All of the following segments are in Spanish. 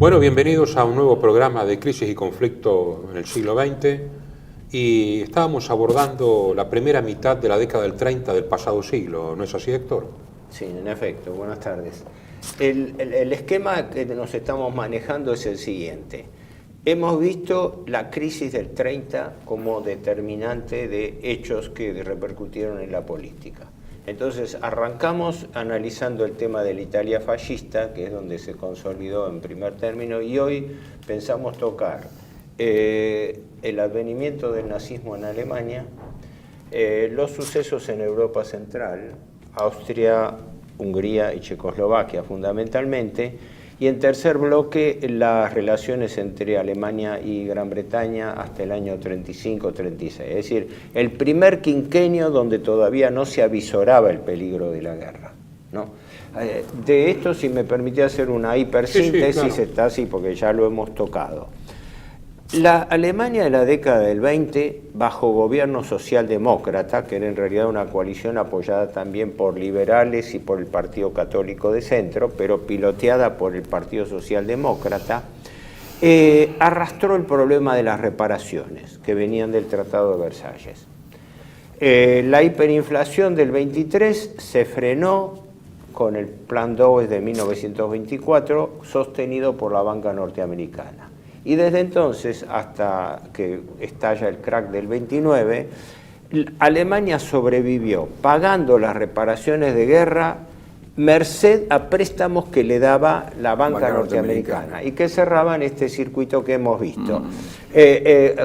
Bueno, bienvenidos a un nuevo programa de Crisis y Conflicto en el siglo XX, y estábamos abordando la primera mitad de la década del 30 del pasado siglo, ¿no es así, Héctor? Sí, en efecto, buenas tardes. El esquema que nos estamos manejando es el siguiente. Hemos visto la crisis del 30 como determinante de hechos que repercutieron en la política. Entonces arrancamos analizando el tema de la Italia fascista, que es donde se consolidó en primer término, y hoy pensamos tocar el advenimiento del nazismo en Alemania, los sucesos en Europa Central, Austria, Hungría y Checoslovaquia fundamentalmente, y en tercer bloque las relaciones entre Alemania y Gran Bretaña hasta el año 35-36, es decir, el primer quinquenio donde todavía no se avisoraba el peligro de la guerra, ¿no? De esto, si me permite hacer una hipersíntesis, sí, claro. Está así porque ya lo hemos tocado. La Alemania de la década del 20, bajo gobierno socialdemócrata, que era en realidad una coalición apoyada también por liberales y por el Partido Católico de Centro, pero piloteada por el Partido Socialdemócrata, arrastró el problema de las reparaciones que venían del Tratado de Versalles. La hiperinflación del 23 se frenó con el Plan Dawes de 1924, sostenido por la banca norteamericana. Y desde entonces, hasta que estalla el crack del 29, Alemania sobrevivió pagando las reparaciones de guerra merced a préstamos que le daba la banca norteamericana y que cerraban este circuito que hemos visto.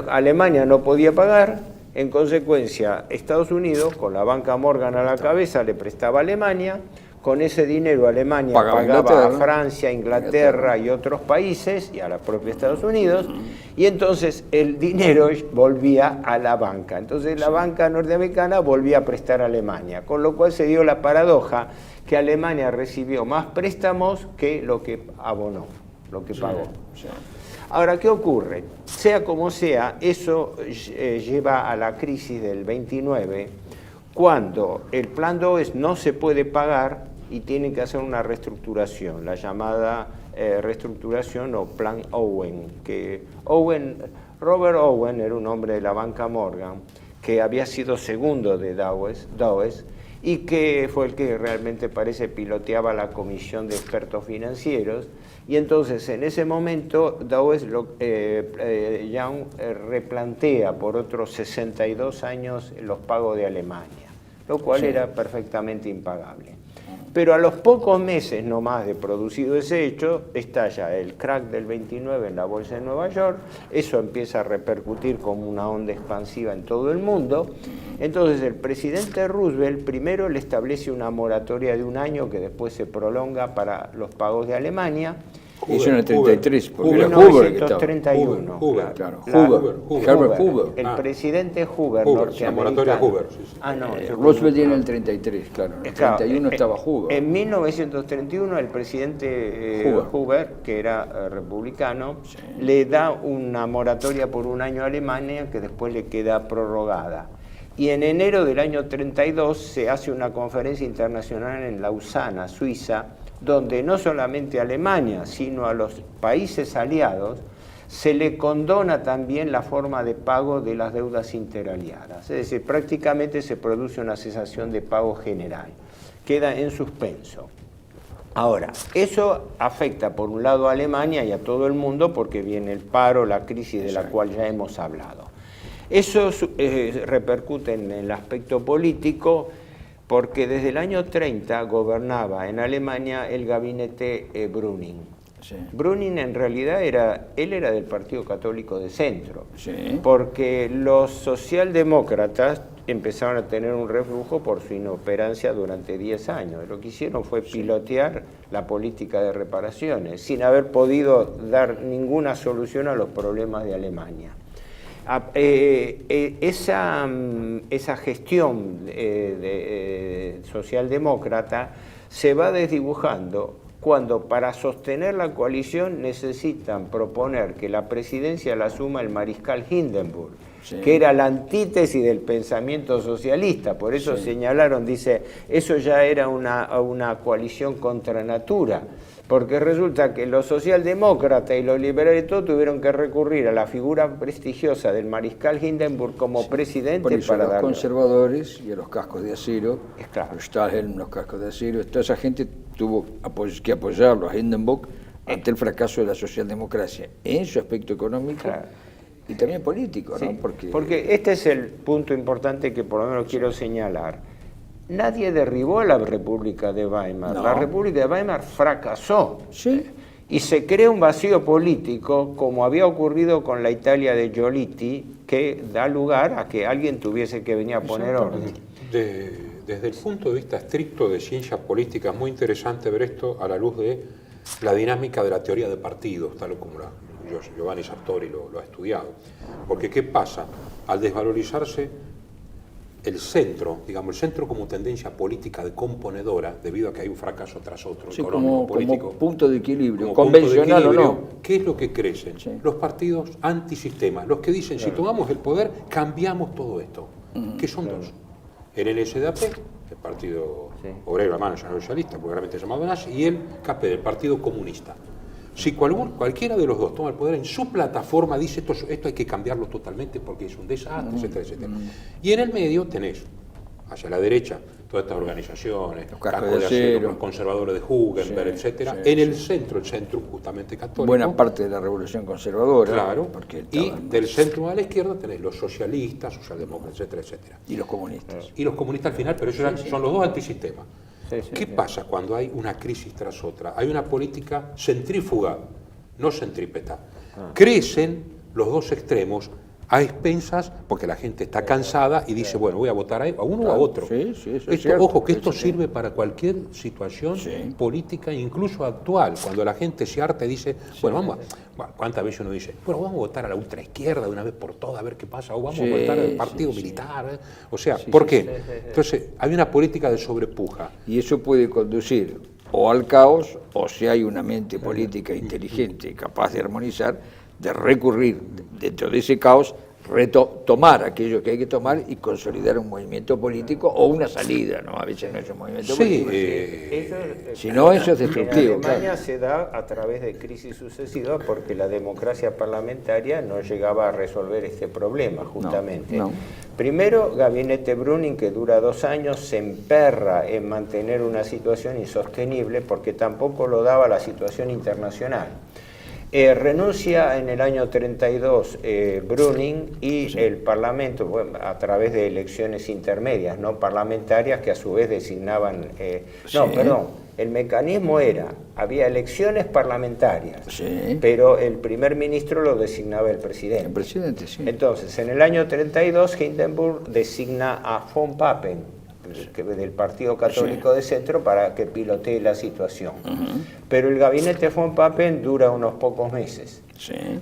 Alemania no podía pagar, en consecuencia Estados Unidos, con la banca Morgan a la cabeza, le prestaba a Alemania. Con ese dinero Alemania pagaba a Francia, Inglaterra y otros países, y a la propia Estados Unidos, y entonces el dinero volvía a la banca. Entonces la banca norteamericana volvía a prestar a Alemania, con lo cual se dio la paradoja que Alemania recibió más préstamos que lo que abonó, lo que pagó. Ahora, ¿qué ocurre? Sea como sea, eso lleva a la crisis del 29, cuando el Plan Dawes no se puede pagar y tienen que hacer una reestructuración, la llamada reestructuración o Plan Owen, que Robert Owen era un hombre de la banca Morgan, que había sido segundo de Dawes y que fue el que realmente parece piloteaba la comisión de expertos financieros, y entonces en ese momento Dawes Young replantea por otros 62 años los pagos de Alemania, lo cual era perfectamente impagable. Pero a los pocos meses nomás de producido ese hecho, estalla el crack del 29 en la bolsa de Nueva York, eso empieza a repercutir como una onda expansiva en todo el mundo. Entonces el presidente Roosevelt primero le establece una moratoria de un año que después se prolonga para los pagos de Alemania. Hizo en el 33, porque era Hoover 1931. Herbert Hoover. El presidente Hoover norteamericano. Hoover, sí. Roosevelt en el 33, claro. En el 31 estaba Hoover. En 1931 el presidente Hoover, que era republicano, le da una moratoria por un año a Alemania que después le queda prorrogada. Y en enero del año 32 se hace una conferencia internacional en Lausana, Suiza, donde no solamente a Alemania, sino a los países aliados, se le condona también la forma de pago de las deudas interaliadas. Es decir, prácticamente se produce una cesación de pago general. Queda en suspenso. Ahora, eso afecta por un lado a Alemania y a todo el mundo porque viene el paro, la crisis de la cual ya hemos hablado. Eso repercute en el aspecto político, porque desde el año 30 gobernaba en Alemania el gabinete Brüning. Sí. Brüning en realidad era del Partido Católico de Centro, porque los socialdemócratas empezaron a tener un reflujo por su inoperancia durante 10 años. Lo que hicieron fue pilotear la política de reparaciones, sin haber podido dar ninguna solución a los problemas de Alemania. Esa gestión socialdemócrata se va desdibujando cuando para sostener la coalición necesitan proponer que la presidencia la asuma el mariscal Hindenburg, que era la antítesis del pensamiento socialista. Por eso señalaron, dice, eso ya era una coalición contra natura. Porque resulta que los socialdemócratas y los liberales todos tuvieron que recurrir a la figura prestigiosa del mariscal Hindenburg como presidente por eso para los dar conservadores y a los cascos de acero, claro. los Stahlhelm, los cascos de acero, toda esa gente tuvo que apoyarlo a Hindenburg ante el fracaso de la socialdemocracia en su aspecto económico y también político, ¿no? Porque este es el punto importante que por lo menos quiero señalar. Nadie derribó a la República de Weimar. No. La República de Weimar fracasó. Y se crea un vacío político, como había ocurrido con la Italia de Giolitti, que da lugar a que alguien tuviese que venir a poner orden. Desde el punto de vista estricto de ciencia política, es muy interesante ver esto a la luz de la dinámica de la teoría de partidos, tal como Giovanni Sartori lo ha estudiado. Porque ¿qué pasa? Al desvalorizarse el centro, digamos, el centro como tendencia política componedora, debido a que hay un fracaso tras otro, económico, político. Como punto de equilibrio, convencional o no. ¿Qué es lo que crecen? Los partidos antisistema, los que dicen, si tomamos el poder, cambiamos todo esto. ¿Qué son dos? El NSDAP, el Partido Obrero Alemán Nacional Socialista, vulgarmente llamado nazi, y el KPD, el Partido Comunista. Si cualquiera de los dos toma el poder, en su plataforma dice esto hay que cambiarlo totalmente porque es un desastre, etcétera, etcétera. Y en el medio tenés, hacia la derecha, todas estas organizaciones, los cascos de acero, los conservadores de Hugenberg, etcétera. En el centro justamente católico. Buena parte de la revolución conservadora. Claro, y del centro a la izquierda tenés los socialistas, socialdemócratas, etcétera, etcétera. Y los comunistas. Y los comunistas al final, pero esos son los dos antisistemas. ¿Qué pasa cuando hay una crisis tras otra? Hay una política centrífuga, no centrípeta. Crecen los dos extremos a expensas, porque la gente está cansada y dice, bueno, voy a votar a uno o a otro. Ojo, que esto sirve para cualquier situación política, incluso actual. Cuando la gente se harta y dice, bueno, ¿cuántas veces uno dice, bueno, vamos a votar a la ultraizquierda de una vez por todas, a ver qué pasa, o vamos a votar al partido militar? O sea, ¿por qué? Entonces, hay una política de sobrepuja. Y eso puede conducir o al caos, o si hay una mente política inteligente, capaz de armonizar, de recurrir dentro de ese caos, tomar aquello que hay que tomar y consolidar un movimiento político o una salida, ¿no? A veces no es un movimiento político. Si no, eso es destructivo. En Alemania se da a través de crisis sucesivas porque la democracia parlamentaria no llegaba a resolver este problema, justamente. Primero, Gabinete Brüning, que dura 2 años, se emperra en mantener una situación insostenible porque tampoco lo daba la situación internacional. Renuncia en el año 32 Brüning y el Parlamento, a través de elecciones intermedias, no parlamentarias, que a su vez designaban... el mecanismo había elecciones parlamentarias, pero el primer ministro lo designaba el presidente. El presidente, Entonces, en el año 32, Hindenburg designa a von Papen, del Partido Católico de Centro, para que pilotee la situación. Pero el gabinete von Papen dura unos pocos meses.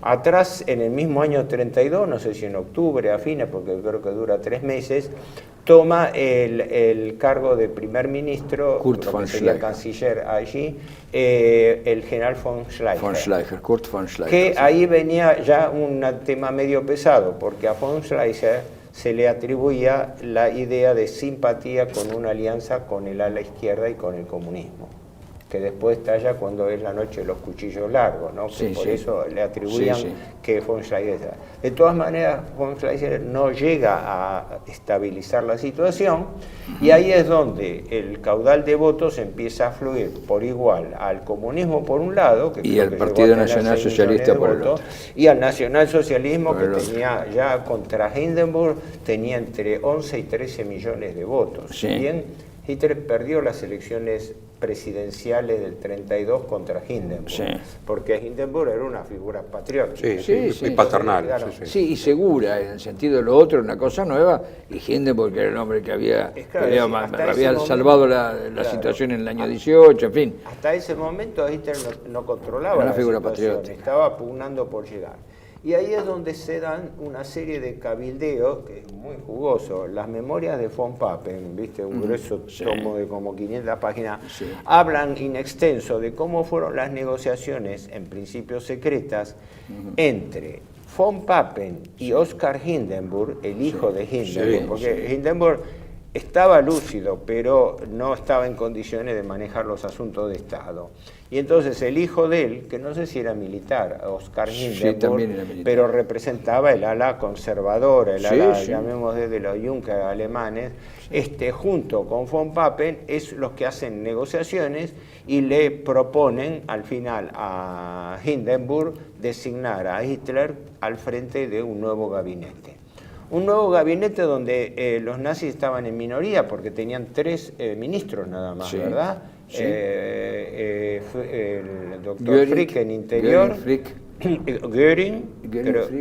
Atrás, en el mismo año 32, no sé si en octubre, a fines, porque creo que dura 3 meses, toma el cargo de primer ministro, Kurt von Schleicher, canciller allí, el general von Schleicher. Kurt von Schleicher. Que ahí venía ya un tema medio pesado, porque a von Schleicher se le atribuía la idea de simpatía con una alianza con el ala izquierda y con el comunismo, que después estalla cuando es la noche de los cuchillos largos, ¿no? Por eso le atribuían que von Schleicher. De todas maneras, von Schleicher no llega a estabilizar la situación y ahí es donde el caudal de votos empieza a fluir por igual al comunismo por un lado, y al Partido Nacional Socialista por el otro, y al nacionalsocialismo, que tenía ya contra Hindenburg, tenía entre 11 y 13 millones de votos. Si bien Hitler perdió las elecciones presidenciales del 32 contra Hindenburg, porque Hindenburg era una figura patriótica. Y paternal. Y segura, en el sentido de lo otro, una cosa nueva, y Hindenburg, que era el hombre que había salvado la situación en el año 18, en fin. Hasta ese momento Hitler no controlaba la situación, patriótica. Estaba pugnando por llegar. Y ahí es donde se dan una serie de cabildeos, que es muy jugoso. Las memorias de von Papen, ¿viste? Un grueso tomo de como 500 páginas, hablan in extenso de cómo fueron las negociaciones, en principio secretas, entre von Papen y Oskar Hindenburg, el hijo de Hindenburg, porque Hindenburg estaba lúcido, pero no estaba en condiciones de manejar los asuntos de Estado. Y entonces el hijo de él, que no sé si era militar, Oskar Hindenburg, también era militar, pero representaba el ala conservadora, el ala, llamémosle, de los Junker alemanes, junto con von Papen, es los que hacen negociaciones y le proponen al final a Hindenburg designar a Hitler al frente de un nuevo gabinete. Un nuevo gabinete donde los nazis estaban en minoría porque tenían 3 ministros nada más, ¿verdad? Sí. El doctor Frick en Interior, Göring,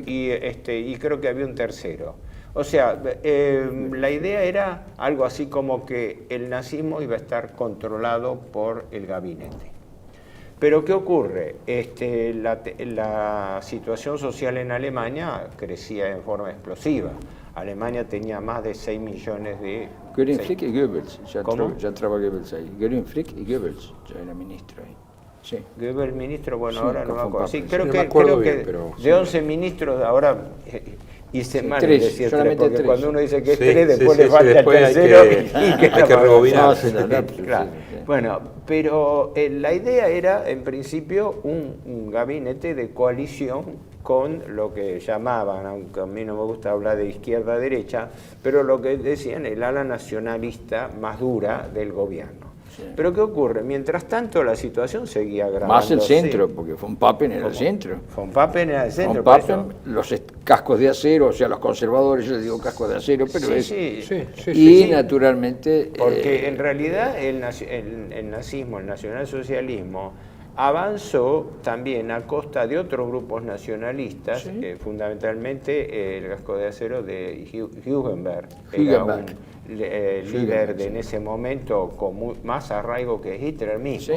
y creo que había un tercero. O sea, la idea era algo así como que el nazismo iba a estar controlado por el gabinete. Pero ¿qué ocurre? La situación social en Alemania crecía en forma explosiva. Alemania tenía más de 6 millones de... Göring, Frick y Goebbels. Ya entraba Goebbels ahí. Göring, Frick y Goebbels ya era ministro ahí. Sí. Goebbels ministro, bueno, sí, ahora no me acuerdo. Sí, creo que de 11 ministros ahora... hice mal en decir 3, porque 3. Cuando uno dice que es 3, después le falta el tercero hay que rebobinar. Claro. Bueno, pero la idea era, en principio, un gabinete de coalición con lo que llamaban, aunque a mí no me gusta hablar de izquierda-derecha, pero lo que decían el ala nacionalista más dura del gobierno. Sí. Pero ¿qué ocurre? Mientras tanto la situación seguía agravándose. Más el centro, porque von Papen era el centro. Von Papen era el centro. Von Papen, los cascos de acero, o sea, los conservadores, yo les digo cascos de acero, pero naturalmente... Porque en realidad el nazismo, el nacionalsocialismo, avanzó también a costa de otros grupos nacionalistas, fundamentalmente el casco de acero de Hugenberg. Líder en ese momento con más arraigo que Hitler mismo.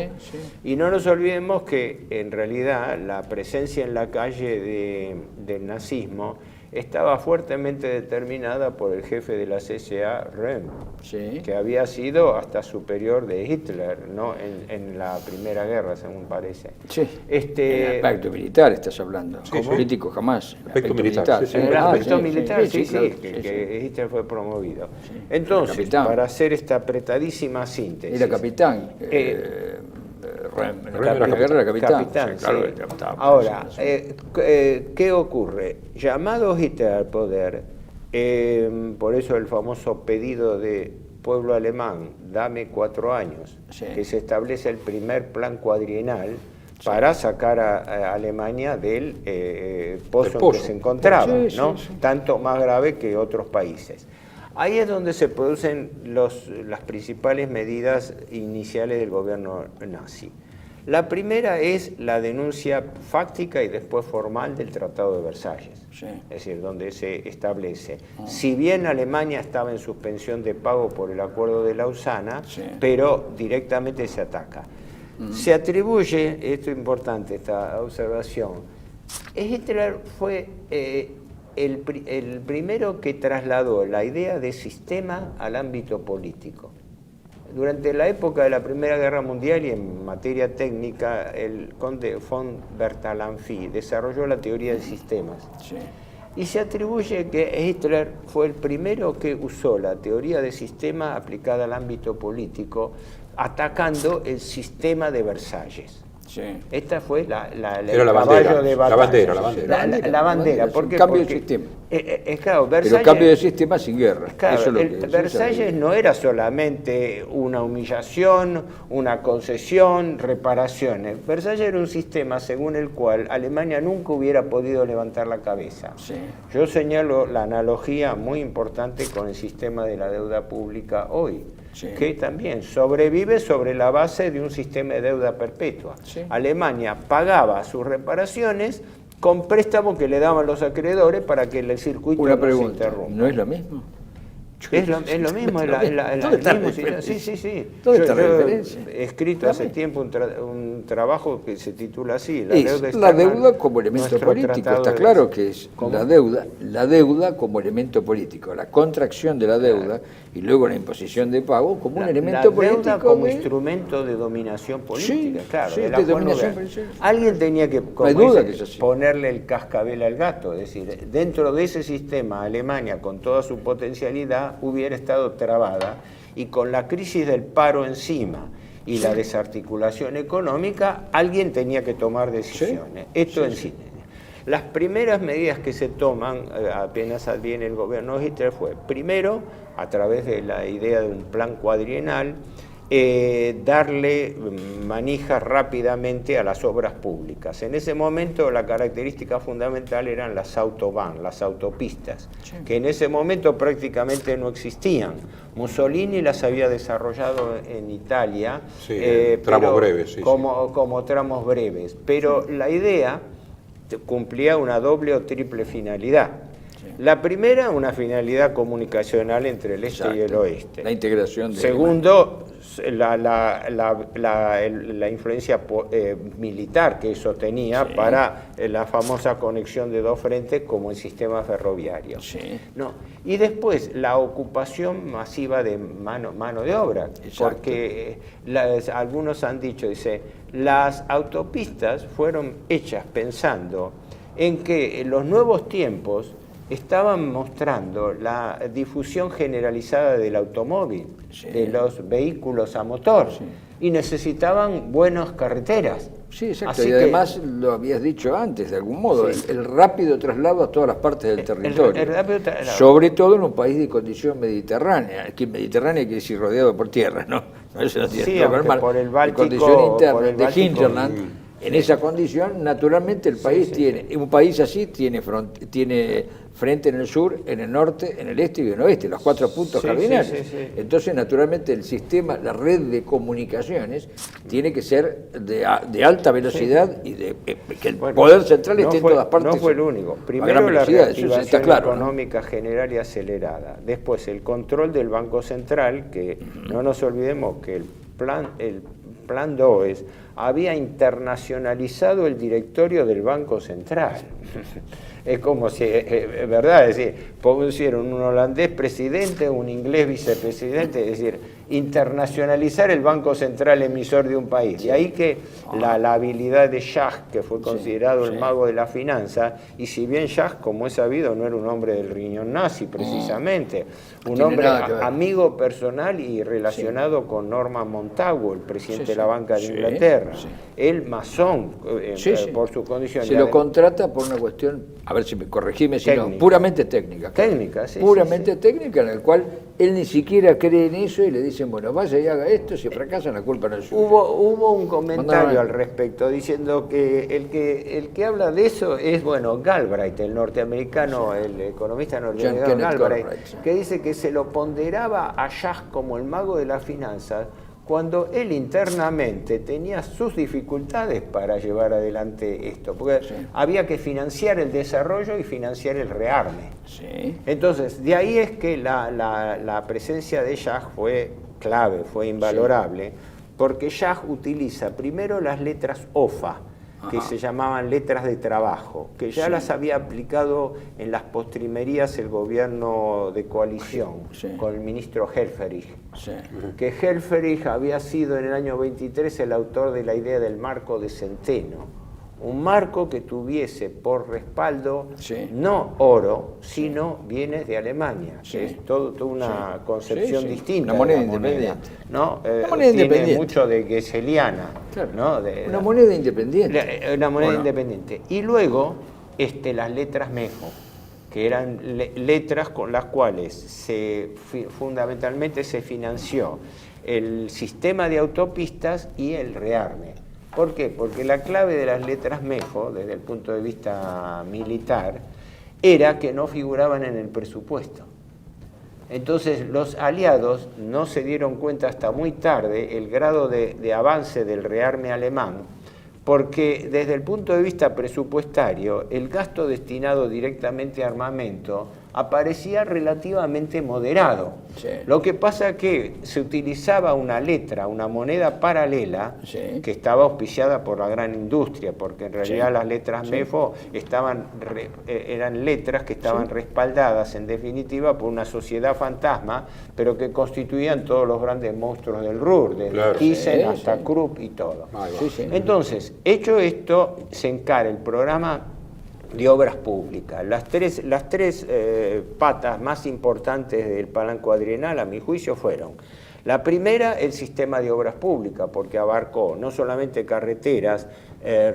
Y no nos olvidemos que en realidad la presencia en la calle del nazismo estaba fuertemente determinada por el jefe de la CSA, Röhm, que había sido hasta superior de Hitler, ¿no? en la Primera Guerra, según parece. En el pacto militar estás hablando, político jamás. El aspecto militar, que Hitler fue promovido. Entonces, para hacer esta apretadísima síntesis... Era capitán. Capitán. Ahora, ¿qué ocurre? Llamado Hitler al poder, por eso el famoso pedido de pueblo alemán, dame 4 años, que se establece el primer plan cuadrienal para sacar a Alemania del pozo en que se encontraba, ¿no? Tanto más grave que otros países. Ahí es donde se producen las principales medidas iniciales del gobierno nazi. La primera es la denuncia fáctica y después formal del Tratado de Versalles, es decir, donde se establece, si bien Alemania estaba en suspensión de pago por el Acuerdo de Lausana, pero directamente se ataca. Se atribuye, esto es importante, esta observación, Hitler fue el primero que trasladó la idea de sistema al ámbito político. Durante la época de la Primera Guerra Mundial y en materia técnica, el conde von Bertalanffy desarrolló la teoría de sistemas. Y se atribuye que Hitler fue el primero que usó la teoría de sistema aplicada al ámbito político, atacando el sistema de Versalles. Esta fue el caballo de batalla. La bandera. ¿Por qué? Cambio de sistema. Claro, pero cambio de sistema sin guerra. Claro, eso es lo que Versalles no era solamente una humillación, una concesión, reparaciones. Versalles era un sistema según el cual Alemania nunca hubiera podido levantar la cabeza. Yo señalo la analogía muy importante con el sistema de la deuda pública hoy. Que también sobrevive sobre la base de un sistema de deuda perpetua. Alemania pagaba sus reparaciones con préstamos que le daban los acreedores para que el circuito no se interrumpa. ¿No es lo mismo? Es lo mismo, ¿Dónde está la mismo diferencia? sí. ¿Dónde está la diferencia? He escrito hace tiempo un trabajo que se titula así, La deuda como elemento político, está claro que es la deuda como elemento político, la contracción de la deuda y luego la imposición de pago como un elemento político. La deuda como instrumento de dominación política, claro. Sí, de de dominación política. Alguien tenía que, No hay duda que es así. ponerle el cascabel al gato, es decir, dentro de ese sistema Alemania con toda su potencialidad hubiera estado trabada y con la crisis del paro encima y la desarticulación económica, alguien tenía que tomar decisiones. Esto en sí. Las primeras medidas que se toman, apenas adviene el gobierno de Hitler, fue, primero, a través de la idea de un plan cuadrienal, darle manija rápidamente a las obras públicas. En ese momento la característica fundamental eran las autobahn, las autopistas, que en ese momento prácticamente no existían. Mussolini las había desarrollado en Italia, tramos breves, como tramos breves, pero la idea cumplía una doble o triple finalidad. La primera, una finalidad comunicacional entre el este y el oeste. La integración de Segundo, la influencia militar que eso tenía para la famosa conexión de dos frentes como el sistema ferroviario. No. Y después, la ocupación masiva de mano de obra. Porque algunos han dicho, dice, las autopistas fueron hechas pensando en que en los nuevos tiempos estaban mostrando la difusión generalizada del automóvil, de los vehículos a motor, y necesitaban buenas carreteras. Sí, exacto. Y además lo habías dicho antes, de algún modo, el rápido traslado a todas las partes del territorio. Sobre todo en un país de condición mediterránea. Aquí mediterránea quiere decir rodeado por tierra, ¿no? Eso no tiene que ver mal. Por el Báltico, de condición interna, de Hinterland. En esa condición, naturalmente, el país un país así tiene frente en el sur, en el norte, en el este y en el oeste, los 4 puntos cardinales. Entonces, naturalmente, el sistema, la red de comunicaciones, tiene que ser de alta velocidad y que el poder central esté en todas partes. No fue el único. Primero, la reactivación económica general y acelerada. Después, el control del Banco Central, que no nos olvidemos que el plan Does había internacionalizado el directorio del Banco Central. Es como si, ¿verdad? Es decir, pusieron un holandés presidente, un inglés vicepresidente, es decir, internacionalizar el Banco Central emisor de un país. Y ahí que la habilidad de Schacht, que fue considerado el mago de la finanza, y si bien Schacht, como es sabido, no era un hombre del riñón nazi precisamente, un hombre amigo personal y relacionado con Norman Montagu, el presidente de la Banca de Inglaterra, el masón, por su condición. Se lo contrata por una cuestión, a ver si me corregime, sino puramente técnica. Puramente técnica, en el cual él ni siquiera cree en eso y le dicen, bueno, vaya y haga esto, si fracasan la culpa no es suya. Hubo un comentario al respecto diciendo que el que habla de eso es, bueno, Galbraith, el norteamericano, el economista norteamericano Galbraith, que dice que se lo ponderaba a Schacht como el mago de las finanzas, cuando él internamente tenía sus dificultades para llevar adelante esto, porque había que financiar el desarrollo y financiar el rearme. Entonces, de ahí es que la presencia de Schacht fue clave, fue invalorable, porque Schacht utiliza primero las letras OFA, que se llamaban letras de trabajo, que ya las había aplicado en las postrimerías el gobierno de coalición, con el ministro Helfferich, que Helfferich había sido en el año 23 el autor de la idea del marco de Centeno, un marco que tuviese por respaldo no oro, sino bienes de Alemania, que es toda una concepción distinta. Una moneda independiente. ¿No? Una moneda independiente. Mucho de Geseliana. ¿No? Una moneda independiente. Una moneda independiente. Y luego las letras Mejo, que eran letras con las cuales fundamentalmente se financió el sistema de autopistas y el rearme. ¿Por qué? Porque la clave de las letras Mejo, desde el punto de vista militar, era que no figuraban en el presupuesto. Entonces los aliados no se dieron cuenta hasta muy tarde el grado de avance del rearme alemán, porque desde el punto de vista presupuestario, el gasto destinado directamente a armamento aparecía relativamente moderado. Sí. Lo que pasa es que se utilizaba una letra, una moneda paralela, Sí. que estaba auspiciada por la gran industria, porque en realidad Sí. las letras MEFO eran letras que estaban respaldadas, en definitiva, por una sociedad fantasma, pero que constituían todos los grandes monstruos del Ruhr, desde Claro. Thyssen Sí, hasta sí. Krupp y todo. Ahí va. Sí, sí. Entonces, hecho esto, se encara el programa de obras públicas. Las tres patas más importantes del plan cuadrienal, a mi juicio, fueron: la primera, el sistema de obras públicas, porque abarcó no solamente carreteras,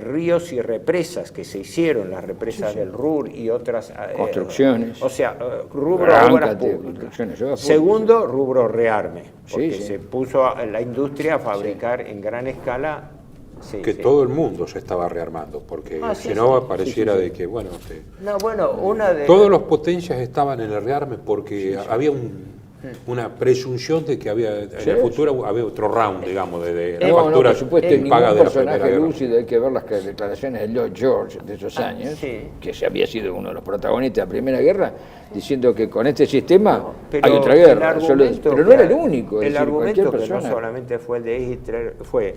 ríos y represas que se hicieron, las represas del Ruhr y otras Construcciones. o sea, rubro Gran obras cantidad de públicas. construcciones, obras Segundo, rubro rearme, porque Sí, sí. se puso a la industria a fabricar en gran escala. Sí, Que sí. todo el mundo se estaba rearmando, porque Sí, si no sí. pareciera Sí, sí, sí. de que, bueno, No, bueno, una de... todas las potencias estaban en el rearme porque había una presunción de que había en Sí, el futuro había otro round, digamos, de la No, factura por supuesto, en ningún paga de la Primera personaje Guerra. lúcido. Hay que ver las declaraciones de Lloyd George de esos años, sí. que se había sido uno de los protagonistas de la Primera Guerra, diciendo que con este sistema Pero hay otra el guerra. argumento Pero no que- era el único. Es El decir, argumento cualquier que no persona. solamente fue el de Hitler, fue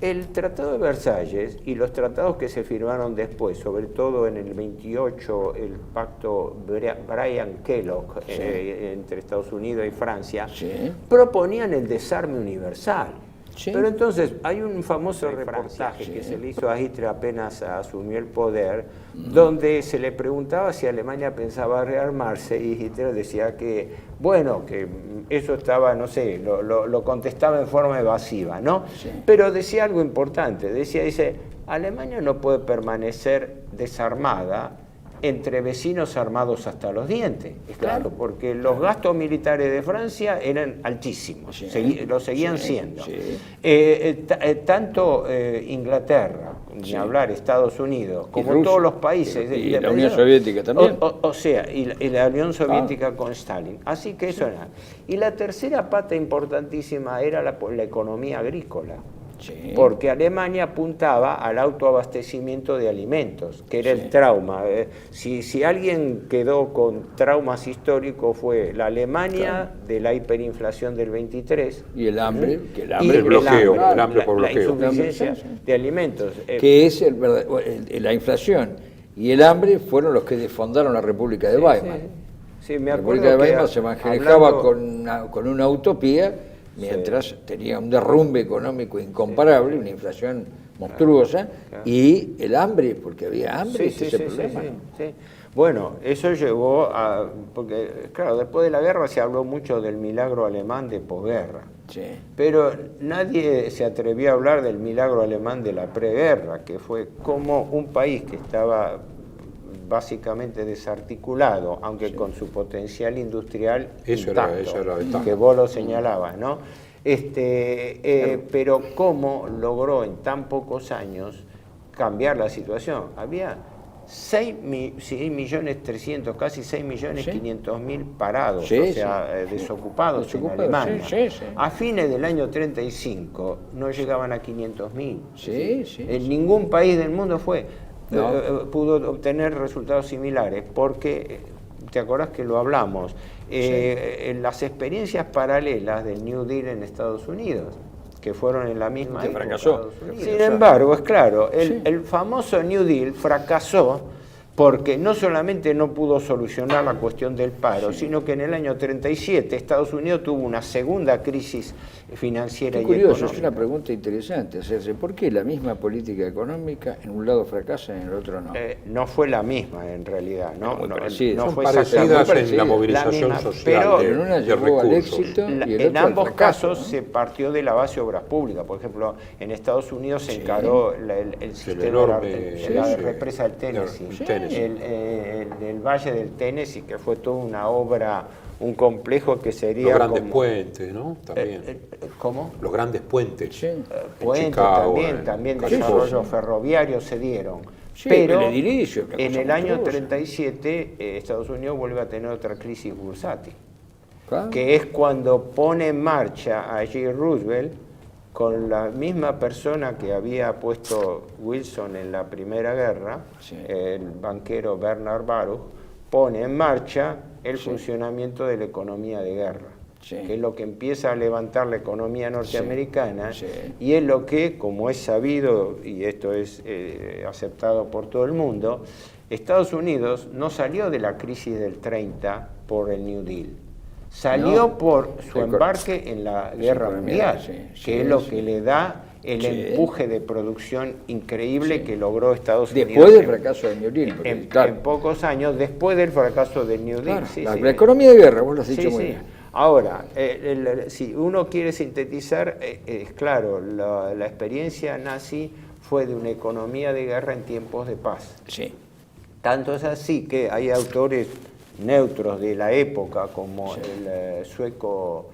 el Tratado de Versalles y los tratados que se firmaron después, sobre todo en el 28, el pacto Bryan-Kellogg entre Estados Unidos y Francia, Sí. proponían el desarme universal. Sí. Pero entonces hay un famoso reportaje que se le hizo a Hitler apenas asumió el poder, donde se le preguntaba si Alemania pensaba rearmarse y Hitler decía que, bueno, que eso estaba, no sé, lo contestaba en forma evasiva, ¿no? Sí. Pero decía algo importante, dice, Alemania no puede permanecer desarmada entre vecinos armados hasta los dientes. Es claro, porque los gastos militares de Francia eran altísimos, Sí. lo seguían Sí, siendo. sí. Tanto Inglaterra, ni Sí. hablar Estados Unidos, como Rusia. todos los países. Y la Unión Soviética también. O sea, y la Unión Soviética con Stalin. Así que eso era. Y la tercera pata importantísima era la economía agrícola. Sí. Porque Alemania apuntaba al autoabastecimiento de alimentos, que era el trauma. Si alguien quedó con traumas históricos fue la Alemania de la hiperinflación del 23. Y el hambre, que el y hambre, el bloqueo, el hambre por la bloqueo. insuficiencia de alimentos. que es la inflación y el hambre fueron los que desfondaron la República de Weimar. Sí, me La acuerdo República de que Weimar se manejaba hablando- con una utopía, mientras tenía un derrumbe económico incomparable, una inflación monstruosa, y el hambre, porque había hambre, ese es el problema. sí. Bueno, eso llevó a... Porque, claro, después de la guerra se habló mucho del milagro alemán de posguerra. Sí. Pero nadie se atrevió a hablar del milagro alemán de la preguerra, que fue como un país que estaba básicamente desarticulado, aunque con su potencial industrial Eso intacto, era ventaja. que vos lo señalabas, ¿no? Pero cómo logró en tan pocos años cambiar la situación. Había 6.300.000, casi 6.500.000 parados, Sí, o sea, desocupados en Alemania. sí, sí. A fines del año 35 no llegaban a 500.000. Sí, sí, En ningún país del mundo No. pudo obtener resultados similares, porque, ¿te acordás que lo hablamos? En las experiencias paralelas del New Deal en Estados Unidos, que fueron en la misma Que época. fracasó. Sin embargo, es claro, el famoso New Deal fracasó porque no solamente no pudo solucionar la cuestión del paro, sino que en el año 37 Estados Unidos tuvo una segunda crisis financiera Qué y curioso, económica. es una pregunta interesante hacerse. ¿Por qué la misma política económica en un lado fracasa y en el otro no? No fue la misma en realidad, ¿no? Muy No, parecida. no Son fue parecidas exactamente en parecida. la movilización La misma, social pero en una de llegó al recursos. éxito y el En otro al ambos fracaso, casos ¿no? se partió de la base de obras públicas. Por ejemplo, en Estados Unidos se encaró el sistema enorme- de la sí, represa del Tennessee, Tennessee. el valle del Tennessee, que fue toda una obra, un complejo que sería Los grandes como... puentes, ¿no? También. ¿Cómo? Los grandes puentes. Sí. En Puentes Chicago, también en desarrollos California. ferroviarios se dieron. Sí, pero el edilicio, una en cosa el año monstruosa. 37 Estados Unidos vuelve a tener otra crisis bursátil, Claro. que es cuando pone en marcha a J. Roosevelt con la misma persona que había puesto Wilson en la Primera Guerra, Sí. el banquero Bernard Baruch, pone en marcha el funcionamiento de la economía de guerra, Sí. que es lo que empieza a levantar la economía norteamericana, Sí. y es lo que, como es sabido, y esto es aceptado por todo el mundo, Estados Unidos no salió de la crisis del 30 por el New Deal. Salió No. por su Sí, embarque en la guerra economía, mundial, sí, que es lo que le da el Sí. empuje de producción increíble que logró Estados Unidos. Después del fracaso del New Deal. porque, En claro, pocos años, después del fracaso del New Deal. claro, Sí, la, sí. la economía de guerra, vos lo has dicho Sí, muy sí. bien. Ahora, si uno quiere sintetizar, es claro, la experiencia nazi fue de una economía de guerra en tiempos de paz. Sí. Tanto es así que hay autores neutros de la época, como el sueco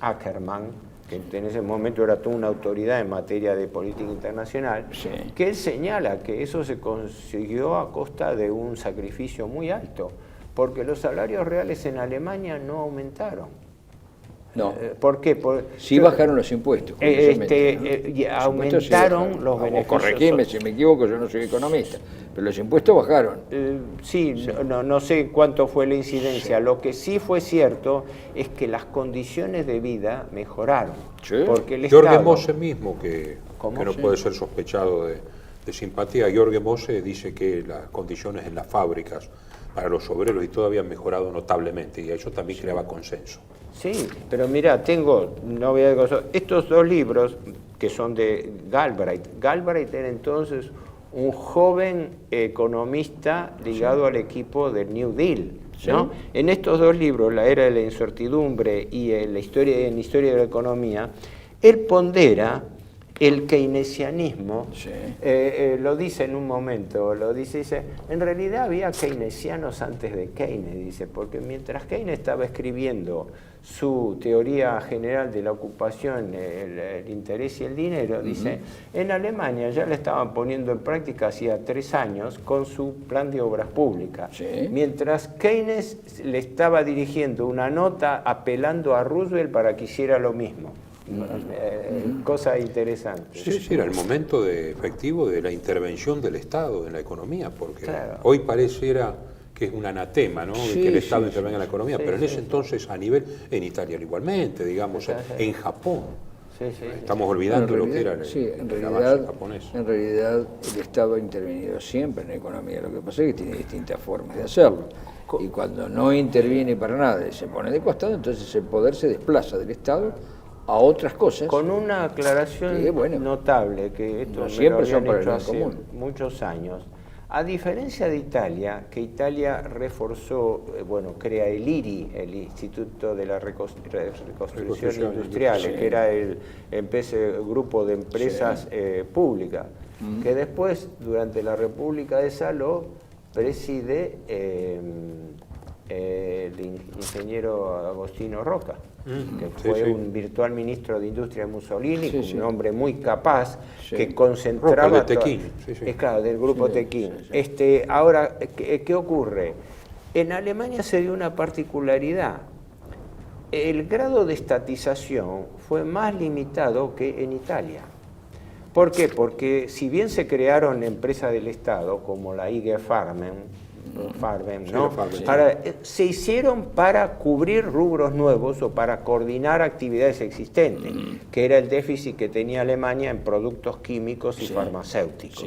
Ackermann, que en ese momento era toda una autoridad en materia de política internacional, Sí. que él señala que eso se consiguió a costa de un sacrificio muy alto, porque los salarios reales en Alemania no aumentaron. No. ¿Por qué? Sí bajaron los impuestos. curiosamente, ¿no? y Los impuestos sí aumentaron bajaron. los O beneficios. corregime si me equivoco, yo no soy economista, pero los impuestos bajaron. Sí, no sé cuánto fue la incidencia. Lo que sí fue cierto es que las condiciones de vida mejoraron. Sí. Porque el Jorge Estado... Mosse mismo, que no puede ser sospechado de simpatía, Jorge Mosse dice que las condiciones en las fábricas para los obreros y todo habían mejorado notablemente, y eso también creaba consenso. Sí, pero mira, no voy a decir, estos dos libros que son de Galbraith. Galbraith era entonces un joven economista ligado al equipo del New Deal, ¿no? En estos dos libros, La era de la incertidumbre y la historia de la economía, él pondera el keynesianismo, lo dice en un momento, dice, en realidad había keynesianos antes de Keynes, dice, porque mientras Keynes estaba escribiendo su teoría general de la ocupación, el interés y el dinero, dice, en Alemania ya la estaban poniendo en práctica hacía 3 años con su plan de obras públicas, mientras Keynes le estaba dirigiendo una nota apelando a Roosevelt para que hiciera lo mismo. Cosa interesante. Sí, era el momento efectivo de la intervención del Estado en la economía, porque Claro. hoy pareciera que es un anatema, ¿no? Sí, que el Estado sí, intervenga en la economía, pero en ese entonces a nivel, en Italia igualmente, digamos, en Japón. Estamos olvidando lo que era el avance japonés. En realidad el Estado ha intervenido siempre en la economía, lo que pasa es que tiene distintas formas de hacerlo. Y cuando no interviene para nada y se pone de costado, entonces el poder se desplaza del Estado a otras cosas. Con una aclaración notable, que esto no me siempre lo son habían para hecho el hace bien común. muchos años. A diferencia de Italia, que Italia reforzó, crea el IRI, el Instituto de la Reconstrucción Industrial, que era el grupo de empresas públicas, que después, durante la República de Salò, preside el ingeniero Agostino Rocca, que fue un virtual ministro de Industria de Mussolini, un hombre muy capaz, que concentraba... Rocca de Tequín. Claro, del grupo Tequín. Ahora, ¿qué ocurre? En Alemania se dio una particularidad. El grado de estatización fue más limitado que en Italia. ¿Por qué? Porque si bien se crearon empresas del Estado, como la IG Farben, ¿no? Se hicieron para cubrir rubros nuevos o para coordinar actividades existentes, que era el déficit que tenía Alemania en productos químicos y farmacéuticos.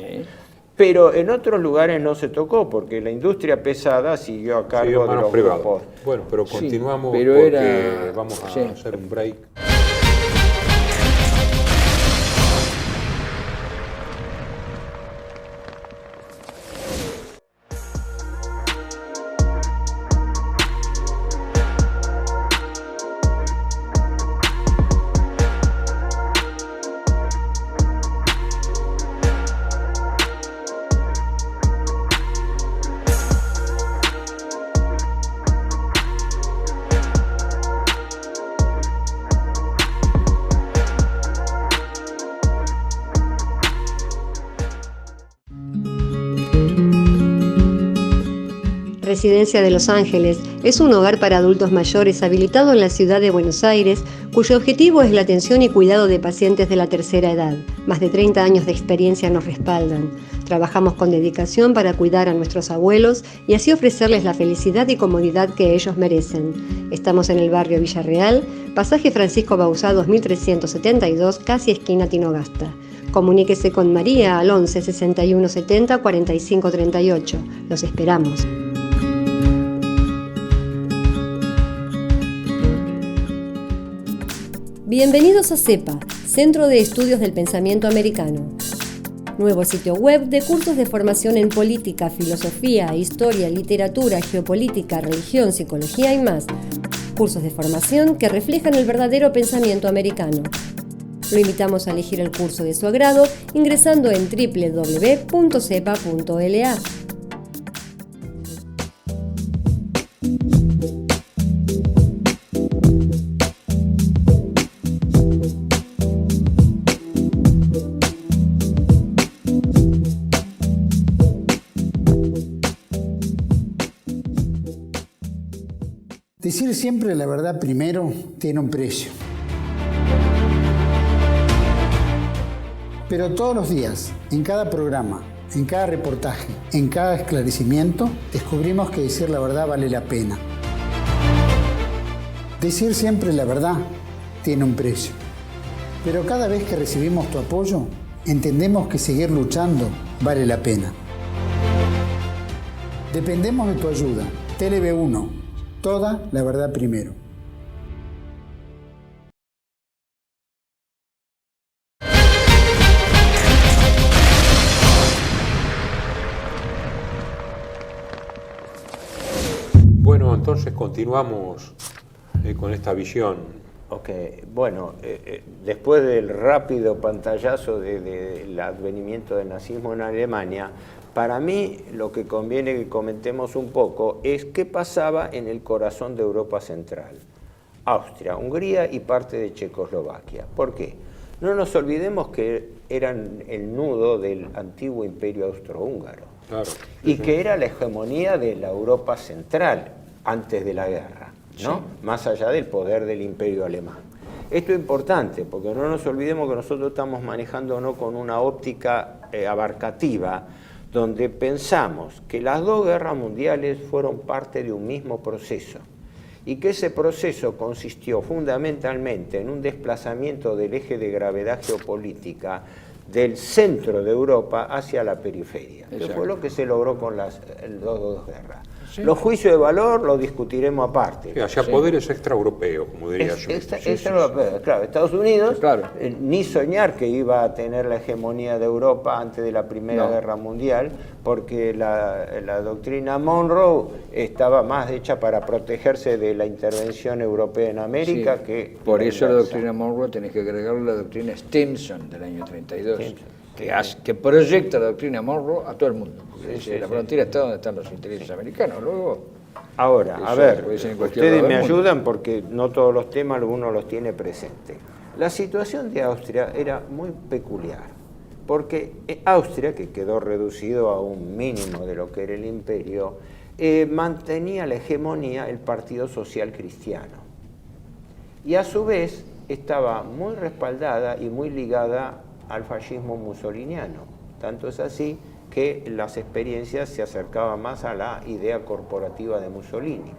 Pero en otros lugares no se tocó, porque la industria pesada siguió a cargo de los grupos. Bueno, pero continuamos pero porque vamos a hacer un break. Residencia de Los Ángeles, Es un hogar para adultos mayores habilitado en la ciudad de Buenos Aires, cuyo objetivo es la atención y cuidado de pacientes de la tercera edad. Más de 30 años de experiencia nos respaldan. Trabajamos con dedicación para cuidar a nuestros abuelos y así ofrecerles la felicidad y comodidad que ellos merecen. Estamos en el barrio Villarreal, pasaje Francisco Bauzá 2372, casi esquina Tinogasta. Comuníquese con María al 11 61 70 45 38. Los esperamos. Bienvenidos a CEPA, Centro de Estudios del Pensamiento Americano. Nuevo sitio web de cursos de formación en política, filosofía, historia, literatura, geopolítica, religión, psicología y más. Cursos de formación que reflejan el verdadero pensamiento americano. Lo invitamos a elegir el curso de su agrado ingresando en www.cepa.la. Decir siempre la verdad primero tiene un precio. Pero todos los días, en cada programa, en cada reportaje, en cada esclarecimiento, descubrimos que decir la verdad vale la pena. Decir siempre la verdad tiene un precio. Pero cada vez que recibimos tu apoyo, entendemos que seguir luchando vale la pena. Dependemos de tu ayuda. TLB1. Toda la verdad primero. Bueno, entonces continuamos con esta visión. Ok, bueno, después del rápido pantallazo del advenimiento del nazismo en Alemania, para mí lo que conviene que comentemos un poco es qué pasaba en el corazón de Europa Central, Austria, Hungría y parte de Checoslovaquia. ¿Por qué? No nos olvidemos que eran el nudo del antiguo imperio austrohúngaro, Claro, y que era la hegemonía de la Europa Central antes de la guerra, ¿no? Sí. Más allá del poder del imperio alemán. Esto es importante porque no nos olvidemos que nosotros estamos manejando no con una óptica abarcativa, donde pensamos que las dos guerras mundiales fueron parte de un mismo proceso y que ese proceso consistió fundamentalmente en un desplazamiento del eje de gravedad geopolítica del centro de Europa hacia la periferia. Eso fue lo que se logró con las dos guerras. Sí. Los juicios de valor los discutiremos aparte. Sí, hacia poderes extraeuropeos, como diría yo. Extraeuropeos, claro. Estados Unidos, claro. Ni soñar que iba a tener la hegemonía de Europa antes de la Primera Guerra Mundial, porque la doctrina Monroe estaba más hecha para protegerse de la intervención europea en América que... Por eso la doctrina Monroe tenés que agregarle la doctrina Stimson del año 32. Que proyecta la doctrina Monroe a todo el mundo. La frontera está donde están los intereses americanos. Luego, ahora, a ver, ustedes me ayudan porque no todos los temas uno los tiene presente. La situación de Austria era muy peculiar, porque Austria, que quedó reducido a un mínimo de lo que era el imperio, mantenía la hegemonía el Partido Social Cristiano. Y a su vez estaba muy respaldada y muy ligada al fascismo mussoliniano. Tanto es así que las experiencias se acercaban más a la idea corporativa de Mussolini.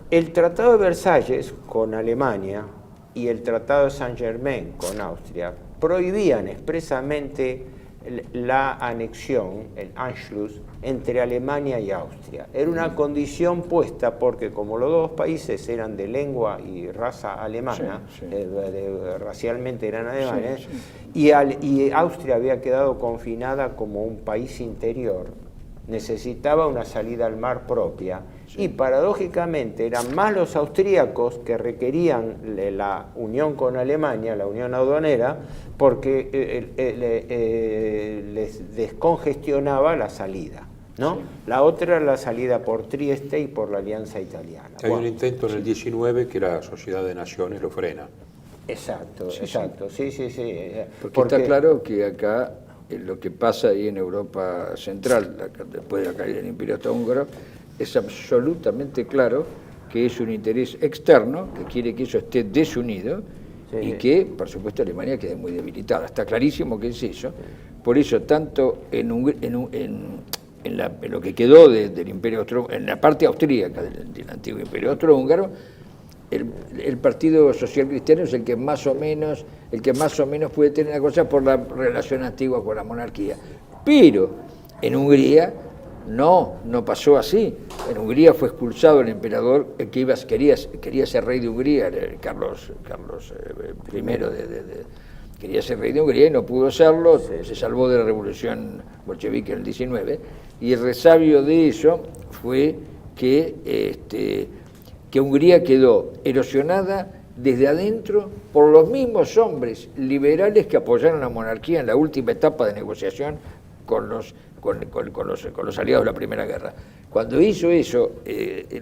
El Tratado de Versalles con Alemania y el Tratado de Saint-Germain con Austria prohibían expresamente la anexión, el Anschluss, entre Alemania y Austria. Era una condición puesta porque como los dos países eran de lengua y raza alemana, racialmente eran alemanes, y Austria había quedado confinada como un país interior, necesitaba una salida al mar propia, y paradójicamente eran más los austríacos que requerían la unión con Alemania, la unión aduanera, porque les descongestionaba la salida, ¿no? La otra era la salida por Trieste y por la Alianza Italiana. Hay un intento en el 19 que la Sociedad de Naciones lo frena. Exacto, sí. Porque está claro que acá lo que pasa ahí en Europa Central, después de la caída del Imperio Austrohúngaro, es absolutamente claro que es un interés externo, que quiere que eso esté desunido, y que, por supuesto, Alemania quede muy debilitada. Está clarísimo que es eso. Por eso, tanto en lo que quedó del Imperio Austrohúngaro, en la parte austríaca del antiguo Imperio Austrohúngaro, el Partido Social Cristiano es el que más o menos puede tener una cosa por la relación antigua con la monarquía. Pero en Hungría no pasó así. En Hungría fue expulsado el emperador que quería ser rey de Hungría, Carlos I quería ser rey de Hungría y no pudo serlo, se salvó de la revolución bolchevique en el 19, y el resabio de eso fue que Hungría quedó erosionada desde adentro por los mismos hombres liberales que apoyaron a la monarquía en la última etapa de negociación con los aliados de la Primera Guerra. Cuando hizo eso,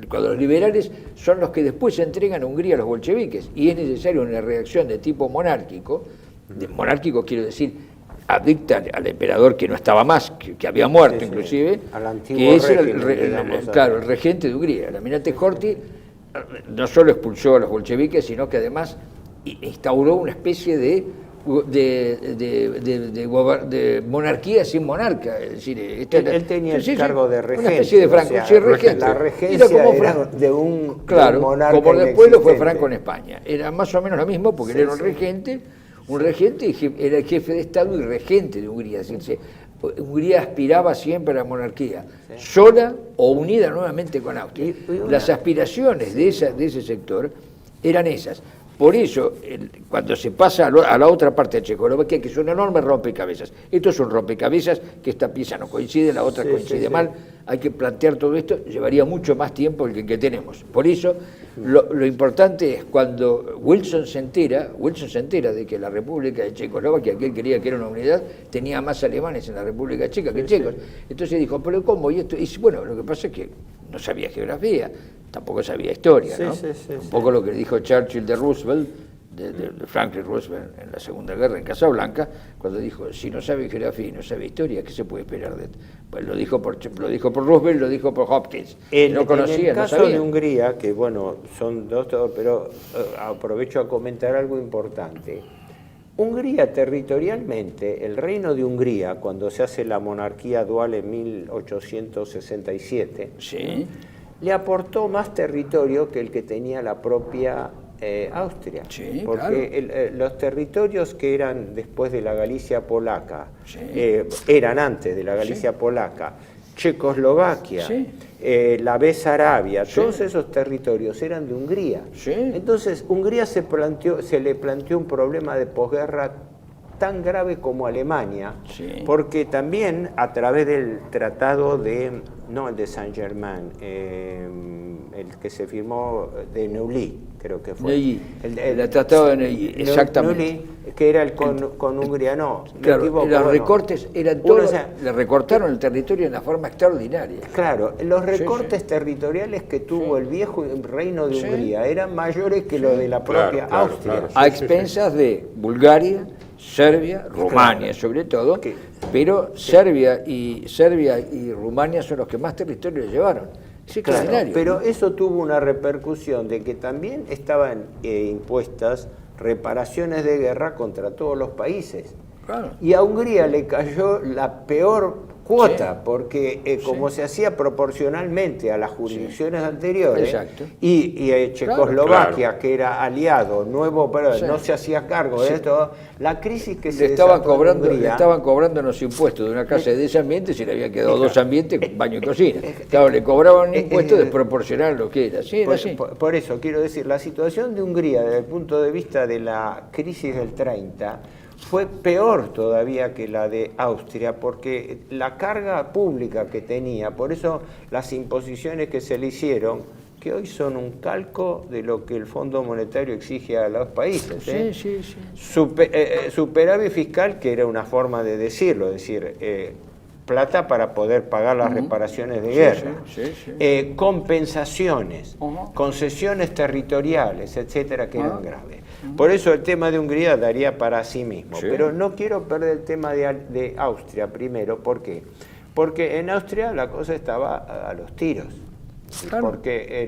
cuando los liberales son los que después entregan a Hungría a los bolcheviques, y es necesaria una reacción de tipo monárquico quiero decir, adicta al emperador que no estaba más, que había muerto inclusive, al antiguo que es el regente de Hungría. El almirante Horthy no solo expulsó a los bolcheviques, sino que además instauró una especie de monarquía sin monarca. Es decir, él tenía el cargo de regente. Una especie de Franco, regente. La regencia era de un monarca como después lo fue Franco en España. Era más o menos lo mismo, porque él era un regente era el jefe de Estado y regente de Hungría. Es decir, Hungría aspiraba siempre a la monarquía, sola o unida nuevamente con Austria. Las aspiraciones de ese sector eran esas. Por eso, cuando se pasa a la otra parte de Checoslovaquia, que es un enorme rompecabezas, esto es un rompecabezas que esta pieza no coincide, la otra coincide mal, hay que plantear todo esto, llevaría mucho más tiempo el que tenemos. Por eso, lo importante es cuando Wilson se entera de que la República de Checoslovaquia, que él quería que era una unidad, tenía más alemanes en la República Checa que checos. Entonces dijo, pero ¿cómo? Y bueno, lo que pasa es que no sabía geografía, tampoco sabía historia, ¿no? Un poco lo que dijo Churchill de Roosevelt, de Franklin Roosevelt en la Segunda Guerra en Casablanca, cuando dijo, si no sabe geografía y no sabe historia, ¿qué se puede esperar de esto? Pues lo dijo por Roosevelt, lo dijo por Hopkins. No conocía, en el no caso sabía. de Hungría, que bueno, son dos, pero aprovecho a comentar algo importante. Hungría territorialmente, el reino de Hungría, cuando se hace la monarquía dual en 1867, le aportó más territorio que el que tenía la propia Austria, porque los territorios que eran después de la Galicia polaca, eran antes de la Galicia polaca, Checoslovaquia, la Besarabia, todos esos territorios eran de Hungría. Entonces, Hungría se le planteó un problema de posguerra tan grave como Alemania, porque también a través del tratado no el de Saint-Germain, el que se firmó de Neuilly, creo que fue. El tratado de Neuilly, exactamente. Neuilly, que era con Hungría, no. Claro, los recortes eran todos, le recortaron el territorio de una forma extraordinaria. Claro, los recortes territoriales que tuvo el viejo reino de Hungría eran mayores que los de la propia Austria. A expensas de Bulgaria, Serbia, Rumania sobre todo, pero Serbia y Rumania son los que más territorio llevaron. Es extraordinario. Pero eso tuvo una repercusión de que también estaban impuestas reparaciones de guerra contra todos los países. Y a Hungría le cayó la peor cuota, porque como se hacía proporcionalmente a las jurisdicciones anteriores, y Checoslovaquia, que era aliado, nuevo, pero no se hacía cargo de esto, la crisis que se estaban cobrando los impuestos de una casa de 10 ambientes y le habían quedado 2 ambientes, baño y cocina. Claro, le cobraban un impuesto desproporcional a lo que era. Por eso quiero decir, la situación de Hungría desde el punto de vista de la crisis del 30 fue peor todavía que la de Austria, porque la carga pública que tenía, por eso las imposiciones que se le hicieron, que hoy son un calco de lo que el Fondo Monetario exige a los países. Superávit fiscal, que era una forma de decirlo, es decir, plata para poder pagar las reparaciones de guerra, compensaciones, concesiones territoriales, etcétera, que eran graves. Por eso el tema de Hungría daría para sí mismo. Pero no quiero perder el tema de Austria primero. ¿Por qué? Porque en Austria la cosa estaba a los tiros. Claro. Porque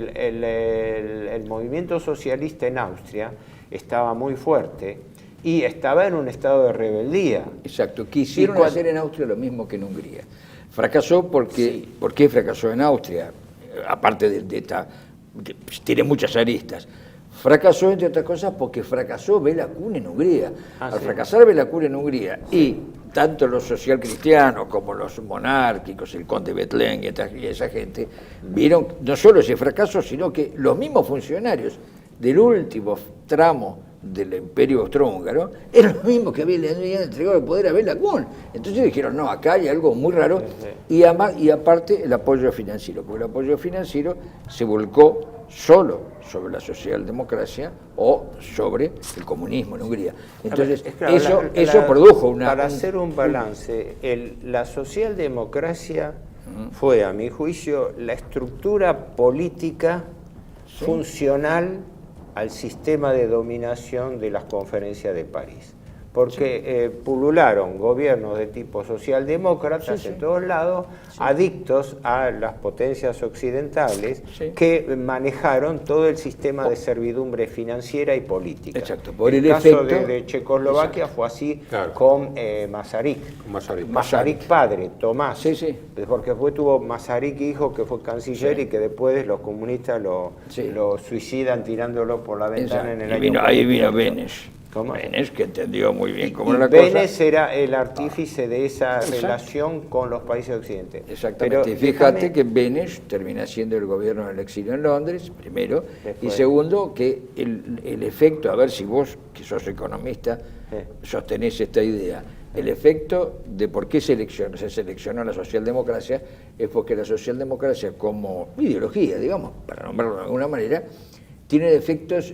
el movimiento socialista en Austria estaba muy fuerte y estaba en un estado de rebeldía. Exacto, quisieron hacer en Austria lo mismo que en Hungría. Fracasó porque, Sí. ¿por qué fracasó en Austria? Aparte de esta, tiene muchas aristas. Fracasó, entre otras cosas, porque fracasó Béla Kun en Hungría. Al sí. fracasar Béla Kun en Hungría, y tanto los socialcristianos como los monárquicos, el conde Bethlen y esa gente, vieron no solo ese fracaso, sino que los mismos funcionarios del último tramo del Imperio Austrohúngaro eran los mismos que habían entregado el poder a Béla Kun. Entonces dijeron, no, acá hay algo muy raro, y aparte el apoyo financiero, porque el apoyo financiero se volcó solo sobre la socialdemocracia o sobre el comunismo en Hungría. Entonces, Es claro, eso produjo una... Para hacer un balance, la socialdemocracia fue, a mi juicio, la estructura política funcional al sistema de dominación de las conferencias de París. Porque pulularon gobiernos de tipo socialdemócratas en todos lados, adictos a las potencias occidentales, que manejaron todo el sistema de servidumbre financiera y política. Exacto. Por el el caso efecto de Checoslovaquia fue así Claro. con Masaryk. Masaryk padre, Tomás. Sí, sí. Porque después tuvo Masaryk hijo, que fue canciller, y que después los comunistas lo suicidan tirándolo por la ventana en el año ahí 48. vino Benes. ¿Cómo? Benes, que entendió muy bien cómo Y era la Benes cosa. era el artífice de esa relación con los países occidentales. Exactamente. Pero Y fíjate déjame- que Benes termina siendo el gobierno del exilio en Londres, primero, y Después. segundo, que el efecto, a ver si vos, que sos economista, sostenés esta idea, el efecto de por qué se seleccionó la socialdemocracia es porque la socialdemocracia como ideología, digamos, para nombrarlo de alguna manera, tiene efectos,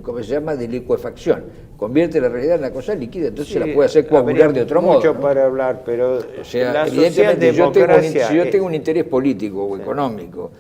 como se llama, de licuefacción. Convierte la realidad en una cosa líquida, entonces se la puede hacer coagular habría de otro modo. mucho ¿no? para hablar, pero O sea, la evidentemente, socialdemocracia si yo es- tengo un interés político o económico,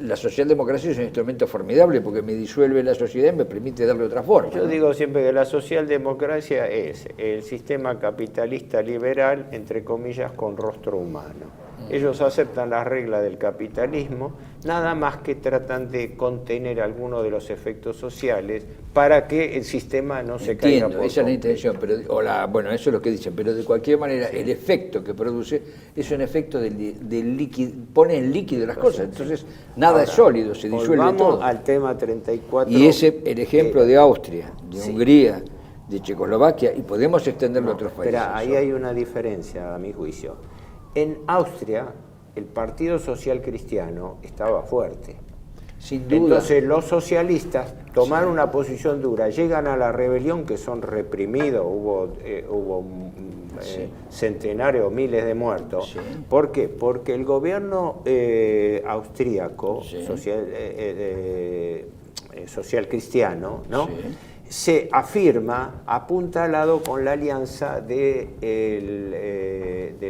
la socialdemocracia es un instrumento formidable porque me disuelve la sociedad y me permite darle otra forma. Yo ¿no? digo siempre que la socialdemocracia es el sistema capitalista liberal, entre comillas, con rostro humano. Ellos aceptan las reglas del capitalismo, nada más que tratan de contener algunos de los efectos sociales para que el sistema no se caiga Entiendo, por esa es la completo. intención, pero, bueno, eso es lo que dicen, pero de cualquier manera el efecto que produce es un efecto del líquido, pone en líquido las cosas, entonces nada Ahora, es sólido, se disuelve volvamos todo. al tema 34. Y el ejemplo de Austria, de Sí. Hungría, de Checoslovaquia, y podemos extenderlo a otros países. Pero ahí hay una diferencia, a mi juicio. En Austria, el Partido Social Cristiano estaba fuerte. Sin duda. Entonces los socialistas tomaron una posición dura, llegan a la rebelión, que son reprimidos, hubo centenarios o miles de muertos. Sí. ¿Por qué? Porque el gobierno austríaco, Sí. social cristiano, ¿no? Sí. Se afirma apuntalado con la alianza de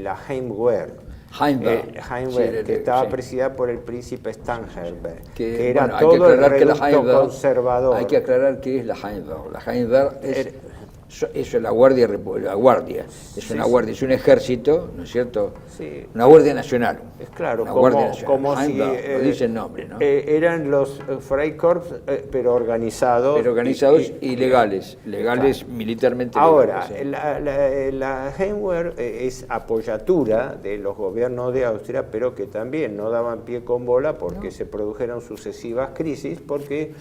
la Heimwehr. Heimwehr, Que estaba sí. presidida por el príncipe Stauffenberg, Que, que era bueno, hay que todo el aclarar que la reducto Heimwehr, conservador. hay que aclarar qué es la Heimwehr. La Heimwehr es la guardia, es una guardia, es un ejército, ¿no es cierto? Sí. Una guardia nacional. Es claro, una guardia nacional. como si Heimwehr, lo dice el nombre, ¿no? eran los Freikorps, pero organizados. Pero organizados y legales Claro. militarmente Ahora, legales, sí. la Heimwehr es apoyatura de los gobiernos de Austria, pero que también no daban pie con bola porque se produjeron sucesivas crisis, porque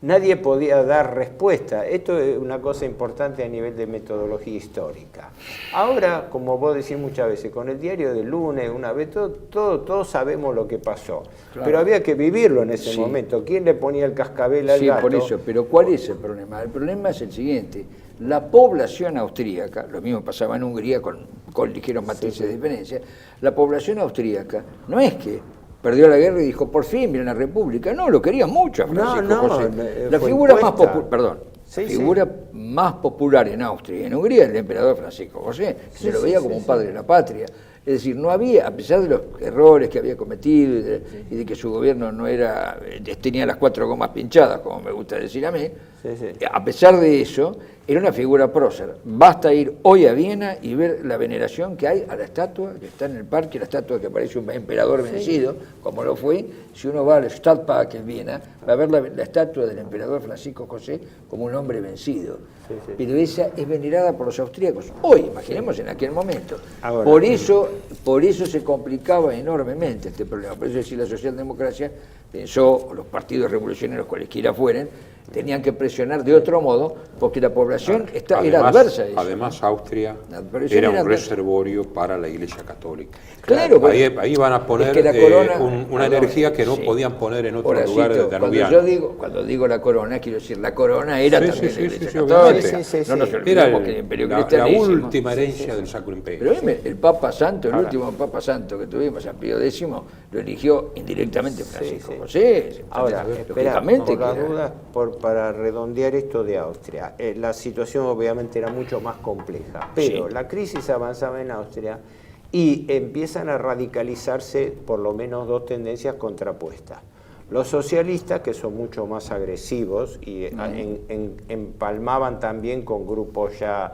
nadie podía dar respuesta. Esto es una cosa importante a nivel de metodología histórica. Ahora, como vos decís muchas veces, con el diario del lunes, una vez, todos sabemos lo que pasó. Claro. Pero había que vivirlo en ese Sí. momento. ¿Quién le ponía el cascabel al Sí, gato? por eso, pero ¿cuál es el problema? El problema es el siguiente, la población austríaca, lo mismo pasaba en Hungría con ligeros matices de diferencia, la población austríaca no es que perdió la guerra y dijo, por fin viene la república, no, lo querían mucho a Francisco No, José. La fue figura más impuesta. popular, perdón, Sí, figura más popular en Austria y en Hungría, el emperador Francisco José, que se lo veía como un padre de la patria. Es decir, no había, a pesar de los errores que había cometido y de que su gobierno no era, tenía las 4 gomas pinchadas, como me gusta decir a mí, a pesar de eso, era una figura prócer. Basta ir hoy a Viena y ver la veneración que hay a la estatua que está en el parque, la estatua que parece un emperador vencido, como lo fue. Si uno va al Stadtpark en Viena, va a ver la estatua del emperador Francisco José como un hombre vencido. Pero esa es venerada por los austríacos. Hoy, imaginemos en aquel momento. Ahora, por eso se complicaba enormemente este problema. Por eso si la socialdemocracia pensó, o los partidos revolucionarios cualesquiera fueran, tenían que presionar de otro modo, porque la población era adversa a eso. Además, Austria era un reservorio para la Iglesia Católica. Claro, ahí van a poner una energía que no podían poner en otros lugares danubianos. Cuando digo la corona, quiero decir, la corona era también la Iglesia Católica. No nos olvidemos que el Imperio Cristianísimo. La última herencia del Sacro Imperio. Pero el Papa Santo, el último Papa Santo que tuvimos, San Pío X, lo eligió indirectamente Francisco José. Ahora, lógicamente, por las dudas, para redondear esto de Austria, la situación obviamente era mucho más compleja, pero la crisis avanzaba en Austria y empiezan a radicalizarse por lo menos 2 tendencias contrapuestas. Los socialistas, que son mucho más agresivos y empalmaban también con grupos ya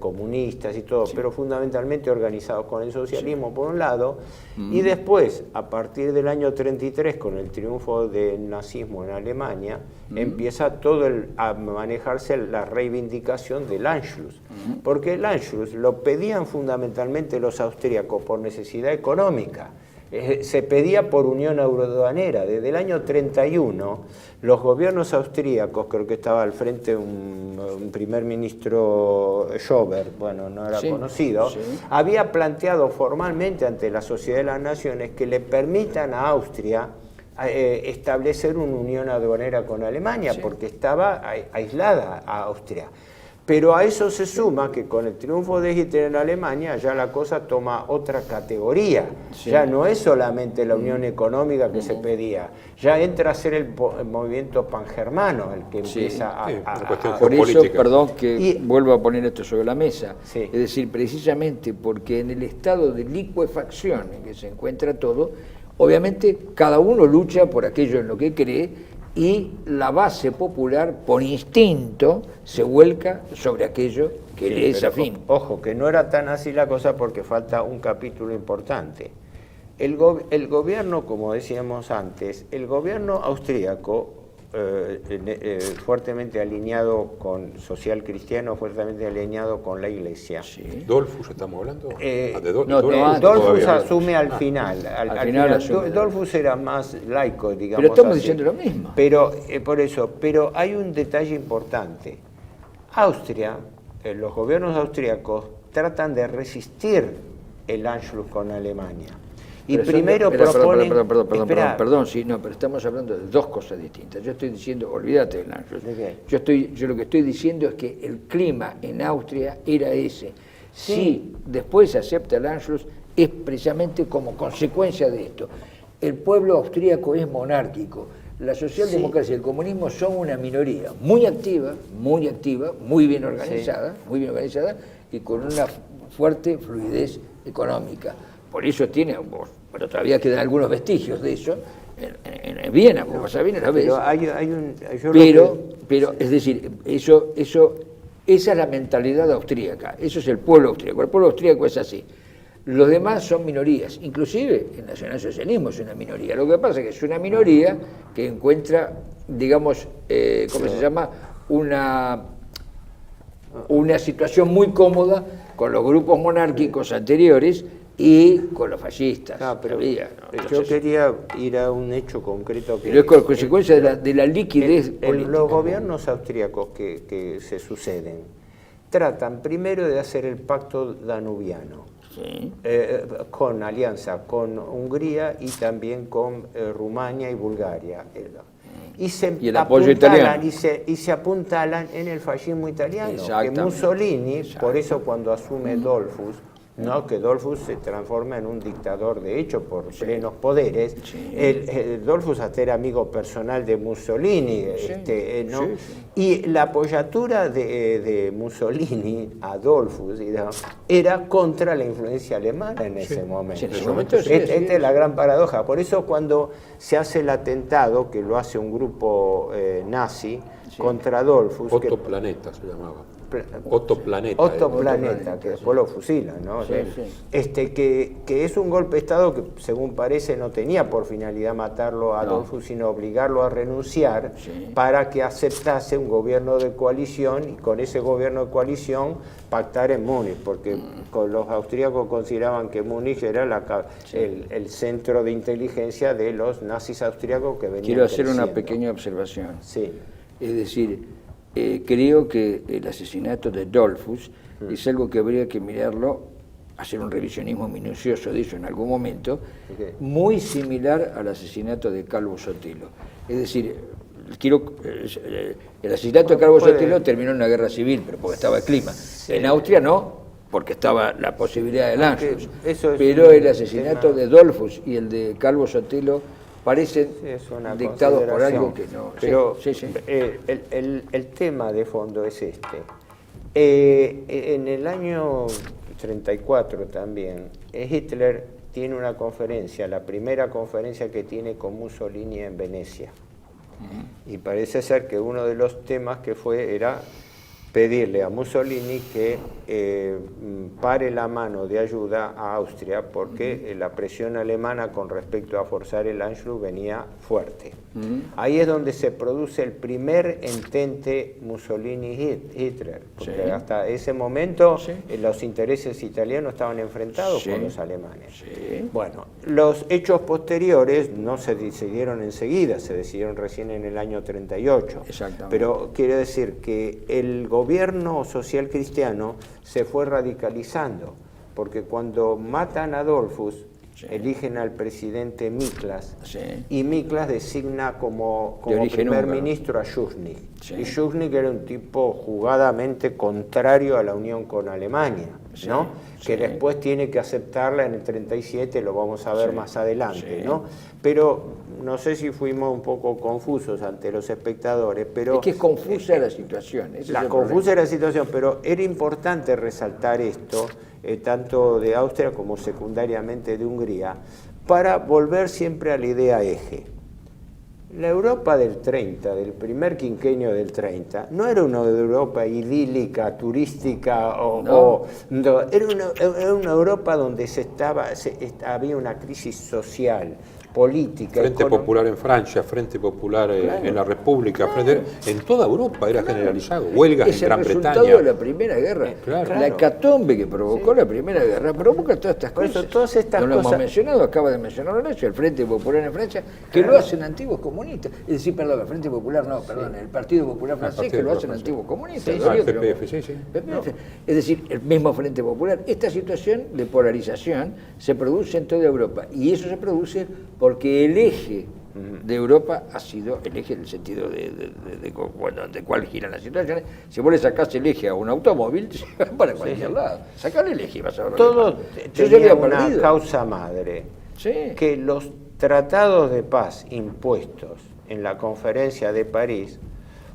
comunistas y todo, pero fundamentalmente organizados con el socialismo por un lado, y después, a partir del año 33, con el triunfo del nazismo en Alemania, empieza todo a manejarse la reivindicación del Anschluss, porque el Anschluss lo pedían fundamentalmente los austríacos por necesidad económica. Se pedía por unión aduanera. Desde el año 31, los gobiernos austríacos, creo que estaba al frente un primer ministro Schober, bueno, no era conocido, había planteado formalmente ante la Sociedad de las Naciones que le permitan a Austria establecer una unión aduanera con Alemania, porque estaba aislada a Austria. Pero a eso se suma que con el triunfo de Hitler en Alemania ya la cosa toma otra categoría. Ya no es solamente la unión económica que se pedía, ya entra a ser el movimiento pangermano el que empieza a por eso, perdón que vuelvo a poner esto sobre la mesa, es decir, precisamente porque en el estado de licuefacción en que se encuentra todo, obviamente cada uno lucha por aquello en lo que cree, y la base popular, por instinto, se vuelca sobre aquello que le es afín. Ojo, que no era tan así la cosa porque falta un capítulo importante. El gobierno, como decíamos antes, el gobierno austríaco, fuertemente alineado con social cristiano, fuertemente alineado con la Iglesia. ¿Dollfuss estamos hablando? Dollfuss asume al final. Dollfuss era más laico, digamos. Pero estamos diciendo lo mismo. Pero pero hay un detalle importante. Austria, los gobiernos austríacos tratan de resistir el Anschluss con Alemania. Y pero primero proponen... Perdón, sí, no, pero estamos hablando de 2 cosas distintas. Yo estoy diciendo, olvídate del Anschluss. Yo lo que estoy diciendo es que el clima en Austria era ese. Si después se acepta el Anschluss, es precisamente como consecuencia de esto. El pueblo austríaco es monárquico. La socialdemocracia y el comunismo son una minoría muy activa, muy bien organizada, y con una fuerte fluidez económica. Por eso tiene, pero todavía quedan algunos vestigios de eso en Viena, como vas a Viena, la ves. Pero es decir, esa es la mentalidad austríaca, eso es el pueblo austríaco. El pueblo austríaco es así. Los demás son minorías, inclusive el nacionalsocialismo es una minoría. Lo que pasa es que es una minoría que encuentra, digamos, ¿cómo se llama? Una situación muy cómoda con los grupos monárquicos anteriores y con los fascistas. Yo quería ir a un hecho concreto. Pero es con consecuencia de la liquidez política. Los gobiernos austríacos que se suceden tratan primero de hacer el pacto danubiano, con alianza con Hungría y también con Rumania y Bulgaria. Y se apuntalan en el fascismo italiano, que Mussolini, por eso cuando asume Dollfuss, ¿no? Que Dollfuss se transforma en un dictador de hecho por plenos poderes. El Dollfuss hasta era amigo personal de Mussolini, ¿no? Y la apoyatura de Mussolini a Dollfuss, digamos, era contra la influencia alemana en ese momento. En ese momento Esta es la gran paradoja. Por eso cuando se hace el atentado, que lo hace un grupo nazi contra Dollfuss... Otto Planeta se llamaba. Otto Planeta. Otto Planeta, que después lo fusilan, ¿no? Que es un golpe de Estado que, según parece, no tenía por finalidad matarlo a Dollfuss, sino obligarlo a renunciar para que aceptase un gobierno de coalición y con ese gobierno de coalición pactar en Múnich, porque los austríacos consideraban que Múnich era el centro de inteligencia de los nazis austríacos que venían Quiero hacer creciendo. una pequeña observación. Sí. Es decir, creo que el asesinato de Dollfuss es algo que habría que mirarlo, hacer un revisionismo minucioso de eso en algún momento, muy similar al asesinato de Calvo Sotelo. Es decir, el asesinato de Calvo Sotelo terminó en una guerra civil, pero porque estaba el clima. En Austria no, porque estaba la posibilidad del Anschluss. Pero el asesinato de Dollfuss y el de Calvo Sotelo parecen dictados por algo que no... Pero el tema de fondo es este. En el año 34 también, Hitler tiene una conferencia, la primera conferencia que tiene con Mussolini en Venecia. Y parece ser que uno de los temas que fue era pedirle a Mussolini que pare la mano de ayuda a Austria porque la presión alemana con respecto a forzar el Anschluss venía fuerte. Ahí es donde se produce el primer entente Mussolini-Hitler, porque hasta ese momento los intereses italianos estaban enfrentados con los alemanes. Bueno, los hechos posteriores no se decidieron enseguida, se decidieron recién en el año 38. Pero quiero decir que el gobierno social cristiano se fue radicalizando, porque cuando matan a Dollfuss, eligen al presidente Miklas, y Miklas designa como primer ministro a Schuschnigg. Y Schuschnigg era un tipo jugadamente contrario a la unión con Alemania, ¿no? Que después tiene que aceptarla en el 37, lo vamos a ver más adelante, ¿no? Pero no sé si fuimos un poco confusos ante los espectadores, pero... Es que es confusa la situación. Confusa la situación, pero era importante resaltar esto, tanto de Austria como secundariamente de Hungría, para volver siempre a la idea eje. La Europa del 30, del primer quinquenio del 30, no era una Europa idílica, turística, era una Europa donde había una crisis social, política. Frente Popular en Francia, Frente Popular en la República, en toda Europa era generalizado, huelgas en Gran Bretaña. Es el resultado de la Primera Guerra. La hecatombe que provocó la Primera Guerra provoca todas estas cosas. Eso, todas estas lo hemos mencionado, acaba de mencionarlo Horacio, el Frente Popular en Francia, que lo hacen antiguos comunistas. Es decir, perdón, el Frente Popular no, perdón, el Partido Popular francés, que lo hacen antiguos comunistas. El PPF, Es decir, el mismo Frente Popular. Esta situación de polarización se produce en toda Europa, y eso se produce porque el eje de Europa ha sido el eje en el sentido de cuál giran las situaciones. Si vos le sacás el eje a un automóvil, se va para cualquier lado. Sacale el eje y vas a ver. Todo tenía una causa madre, que los tratados de paz impuestos en la Conferencia de París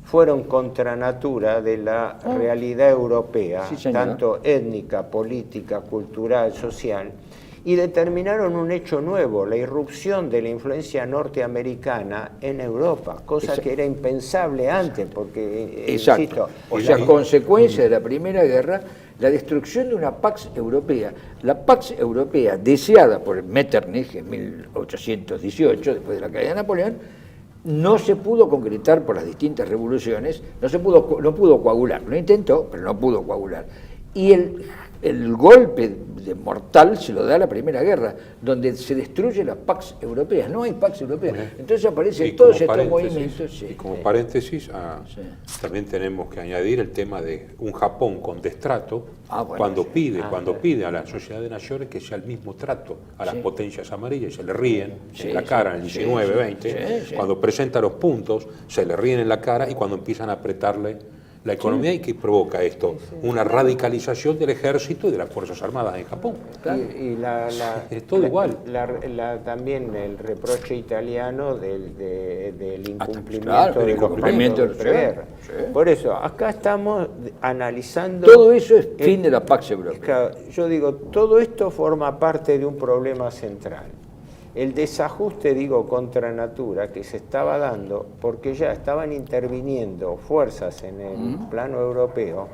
fueron contra natura de la realidad europea, tanto étnica, política, cultural, social, y determinaron un hecho nuevo, la irrupción de la influencia norteamericana en Europa, cosa que era impensable antes, porque, insisto... O sea, consecuencia de la Primera Guerra, la destrucción de una Pax Europea. La Pax Europea, deseada por Metternich en 1818, después de la caída de Napoleón, no se pudo concretar por las distintas revoluciones, no pudo coagular, lo intentó, pero no pudo coagular. Y el golpe mortal se lo da la Primera Guerra, donde se destruye la Pax Europea. No hay Pax Europea. Entonces aparecen todos estos movimientos. Y como paréntesis, también tenemos que añadir el tema de un Japón con destrato, cuando pide a la Sociedad de Naciones que sea el mismo trato a las potencias amarillas, se le ríen en la cara en el 19, 20, cuando presenta los puntos, se le ríen en la cara, y cuando empiezan a apretarle la economía y que provoca esto, una radicalización del ejército y de las Fuerzas Armadas en Japón. Es todo igual. También el reproche italiano del incumplimiento claro, del incumplimiento de preguerra. Sí. Por eso, acá estamos analizando... Todo eso es fin de la Pax Europea. Claro, yo digo, todo esto forma parte de un problema central. El desajuste, contra natura, que se estaba dando porque ya estaban interviniendo fuerzas en el plano europeo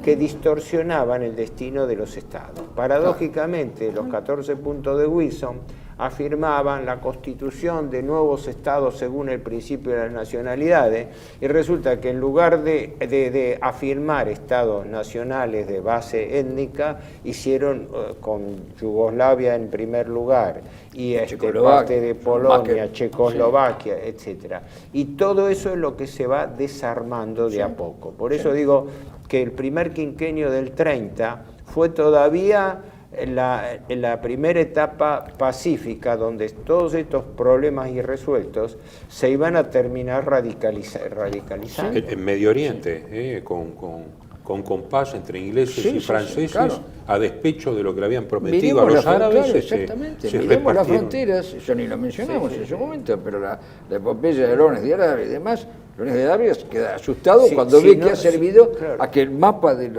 que distorsionaban el destino de los estados. Paradójicamente, los 14 puntos de Wilson afirmaban la constitución de nuevos estados según el principio de las nacionalidades, y resulta que en lugar de afirmar estados nacionales de base étnica, hicieron con Yugoslavia en primer lugar y parte de Polonia, Checoslovaquia, etcétera. Y todo eso es lo que se va desarmando de a poco. Por eso digo que el primer quinquenio del 30 fue todavía en la primera etapa pacífica, donde todos estos problemas irresueltos se iban a terminar radicalizando. En Medio Oriente, con compás entre ingleses y franceses, claro, a despecho de lo que le habían prometido a los árabes. Claro, exactamente. Miremos las fronteras, eso ni lo mencionamos en ese momento, pero la epopeya de Lorenz de Arabia y demás, Lorenz de Arabia queda asustado cuando ve que ha servido a que el mapa de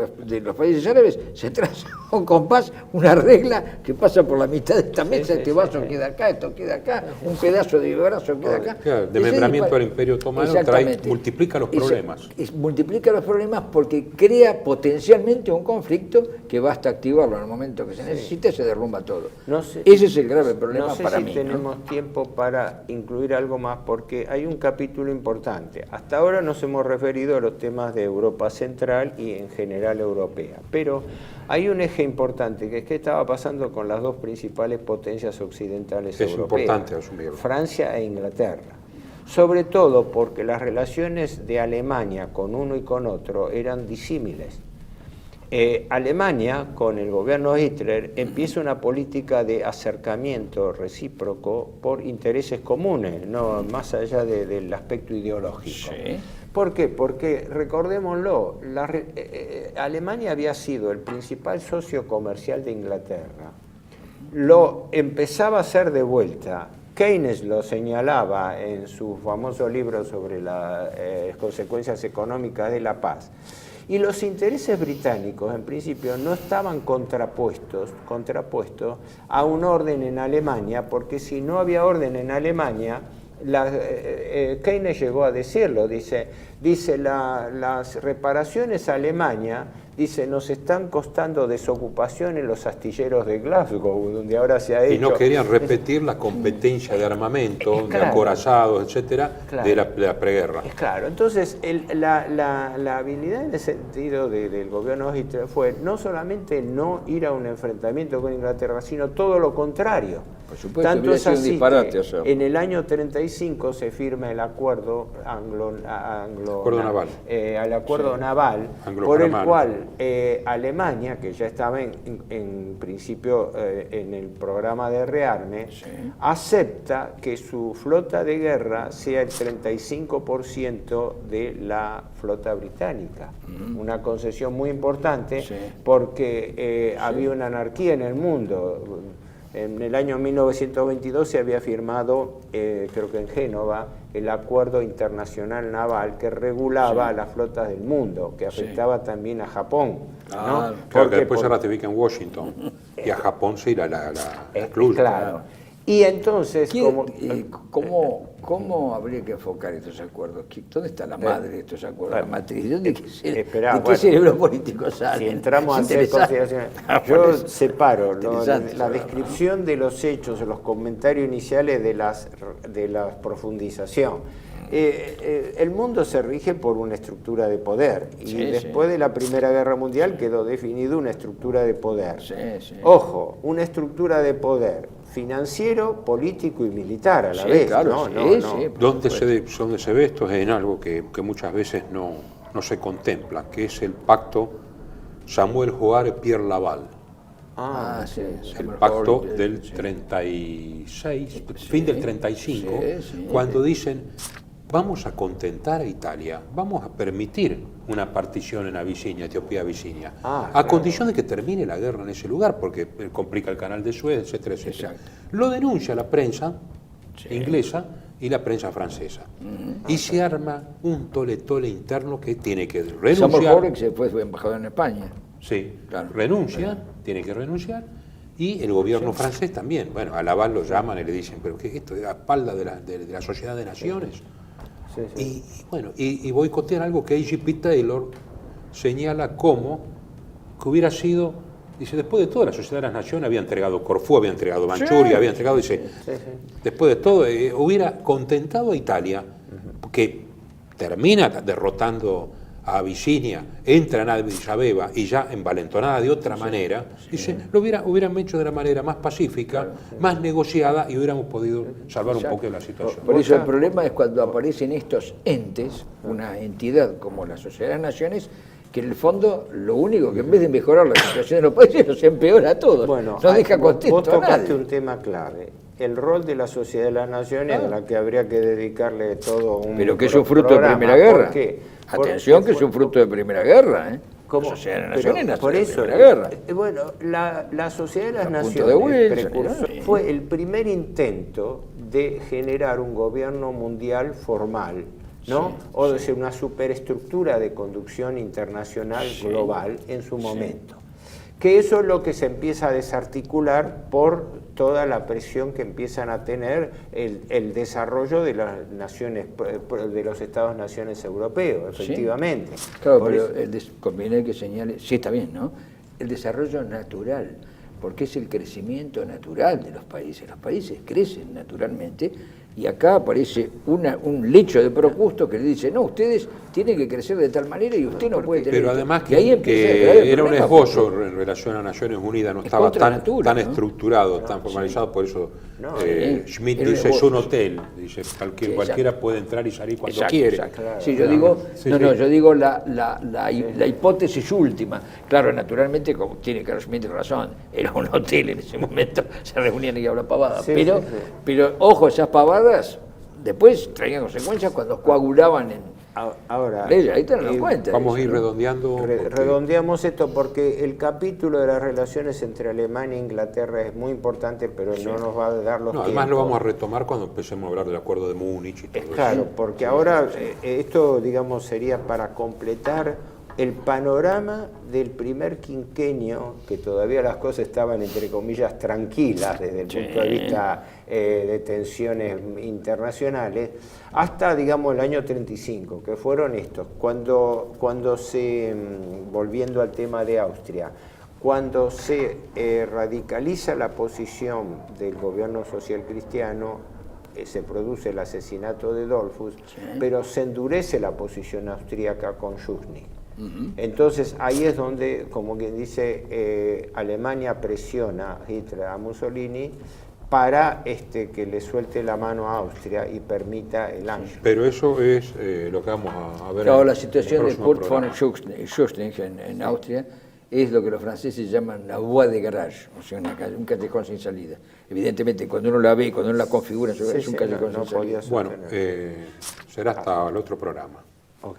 los países árabes se traza con compás, una regla que pasa por la mitad de esta mesa, este vaso queda acá, esto queda acá, un pedazo de brazo queda acá. Claro, desmembramiento del Imperio Otomano multiplica los problemas. Multiplica los problemas porque crea potencialmente un conflicto que basta activarlo en el momento que se necesita y se derrumba todo. Ese es el grave problema para mí. No sé si tenemos tiempo para incluir algo más, porque hay un capítulo importante. Hasta ahora nos hemos referido a los temas de Europa Central y en general europea, pero hay un eje importante, que es qué estaba pasando con las dos principales potencias occidentales europeas, importante asumirlo. Francia e Inglaterra. Sobre todo porque las relaciones de Alemania con uno y con otro eran disímiles. Alemania, con el gobierno de Hitler, empieza una política de acercamiento recíproco por intereses comunes, no más allá del aspecto ideológico. Sí. ¿Por qué? Porque, recordémoslo, Alemania había sido el principal socio comercial de Inglaterra. Lo empezaba a hacer de vuelta. Keynes lo señalaba en su famoso libro sobre las consecuencias económicas de la paz. Y los intereses británicos, en principio, no estaban contrapuestos a un orden en Alemania, porque si no había orden en Alemania, Keynes llegó a decirlo, dice las reparaciones a Alemania, dice, nos están costando desocupación en los astilleros de Glasgow, donde ahora se ha hecho... Y no querían repetir la competencia de armamento, de acorazados, etcétera, de la preguerra. Claro, entonces la habilidad en ese sentido del gobierno de Hitler fue no solamente no ir a un enfrentamiento con Inglaterra, sino todo lo contrario. Por supuesto, tanto es así que en el año 35 se firma el acuerdo naval, por el cual Alemania, que ya estaba en principio en el programa de rearme, acepta que su flota de guerra sea el 35% de la flota británica. Una concesión muy importante porque había una anarquía en el mundo. En el año 1922 se había firmado, creo que en Génova, el Acuerdo Internacional Naval que regulaba las flotas del mundo, que afectaba también a Japón. ¿no? Claro, que después se ratifica en Washington y a Japón se irá la excluye. Claro. Y entonces, ¿cómo habría que enfocar estos acuerdos? ¿Dónde está la madre de estos acuerdos? La matriz. ¿De qué cerebro político sale? Si entramos a hacer consideraciones, yo separo la descripción de los hechos, los comentarios iniciales de la profundización. El mundo se rige por una estructura de poder y después de la Primera Guerra Mundial quedó definida una estructura de poder. Ojo, una estructura de poder financiero, político y militar a la vez. Claro, ¿Dónde se ve esto? Es en algo que muchas veces no se contempla, que es el pacto Samuel Joire-Pierre Laval. El pacto del 36, fin del 35, cuando dicen vamos a contentar a Italia, vamos a permitir una partición en Abisinia, Etiopía-Abisinia, a condición de que termine la guerra en ese lugar, porque complica el canal de Suez, etcétera, etcétera. Exacto. Lo denuncia la prensa inglesa y la prensa francesa. Y se arma un tole-tole interno que tiene que renunciar. Samuel Horrocks después fue embajador en España. Sí, Claro. renuncia, tiene que renunciar, y el gobierno francés también. Bueno, a Laval lo llaman y le dicen, pero ¿qué es esto? ¿De la espalda de la Sociedad de Naciones? Y bueno, y boicotear algo que A.G.P. Taylor señala como que hubiera sido, dice, después de todo la Sociedad de las Naciones había entregado Corfú, había entregado Manchuria, había entregado, dice, después de todo hubiera contentado a Italia, que termina derrotando a Abisinia, entra en Addis Abeba y ya envalentonada de otra manera, dice, lo hubieran hecho de la manera más pacífica, más negociada, y hubiéramos podido salvar un poco de la situación. Por eso el problema es cuando aparecen estos entes, una entidad como la Sociedad de las Naciones, que en el fondo lo único que en vez de mejorar la situación de los países los empeora a todos, Bueno, no deja contento vos a tocaste nadie. un tema clave. El rol de la Sociedad de las Naciones, a la que habría que dedicarle todo un Pero que es un fruto programa. de Primera Guerra. ¿Por qué? Atención, que es un fruto de Primera Guerra. ¿Cómo? La Sociedad de las Pero Naciones nació por en la eso, Primera Guerra. bueno, la Sociedad de las A punto Naciones de Wilson, precursor, ¿no? fue el primer intento de generar un gobierno mundial formal, ¿no? O de ser una superestructura de conducción internacional global en su momento. Que eso es lo que se empieza a desarticular por toda la presión que empiezan a tener el desarrollo de las naciones, de los Estados-naciones europeos, efectivamente. Claro, Por pero eso- conviene que señale, sí está bien, ¿no? El desarrollo natural, porque es el crecimiento natural de los países crecen naturalmente, y acá aparece un lecho de Procusto que le dice, no, ustedes tienen que crecer de tal manera y usted no puede tener... Pero además Y ahí que empieza a crear el era un problema, esbozo porque- en relación a Naciones Unidas, no Es estaba contra tan natura, ¿no? estructurado, tan formalizado, por eso Schmitt era un dice, es un esbozo, hotel, dice, Sí, cualquiera puede entrar y salir cuando Exacto, quiere. exacto. Sí, yo digo, yo digo la hipótesis última. Claro, naturalmente, como tiene Carlos Schmitt razón, era un hotel en ese momento, se reunían y hablaban pavadas. Sí, pero, sí, sí. pero, ojo, esas pavadas después traían consecuencias cuando coagulaban en Ahora, leyes. Ahí te das cuenta. Vamos a eso, ir ¿no? redondeando. porque- redondeamos esto porque el capítulo de las relaciones entre Alemania e Inglaterra es muy importante, pero no nos va a dar los No, además lo tiempos. vamos a retomar cuando empecemos a hablar del acuerdo de Múnich y todo eso. Claro, porque ahora esto, digamos, sería para completar el panorama del primer quinquenio, que todavía las cosas estaban, entre comillas, tranquilas desde el punto de vista de tensiones internacionales, hasta, digamos, el año 35, que fueron estos, cuando se, volviendo al tema de Austria, cuando se radicaliza la posición del gobierno social cristiano, se produce el asesinato de Dollfuss, pero se endurece la posición austríaca con Schuschnigg. Entonces ahí es donde, como quien dice, Alemania presiona a Hitler, a Mussolini, para que le suelte la mano a Austria y permita el Anschluss. Pero eso es lo que vamos a ver. Claro, en la el situación de próximo Kurt von programa. Schuschnigg en Austria es lo que los franceses llaman la voie de garage, o sea, un callejón sin salida. Evidentemente, cuando uno la ve, cuando uno la configura, es un callejón no sin salida. podía Bueno, sostener. será hasta el otro programa. Ok.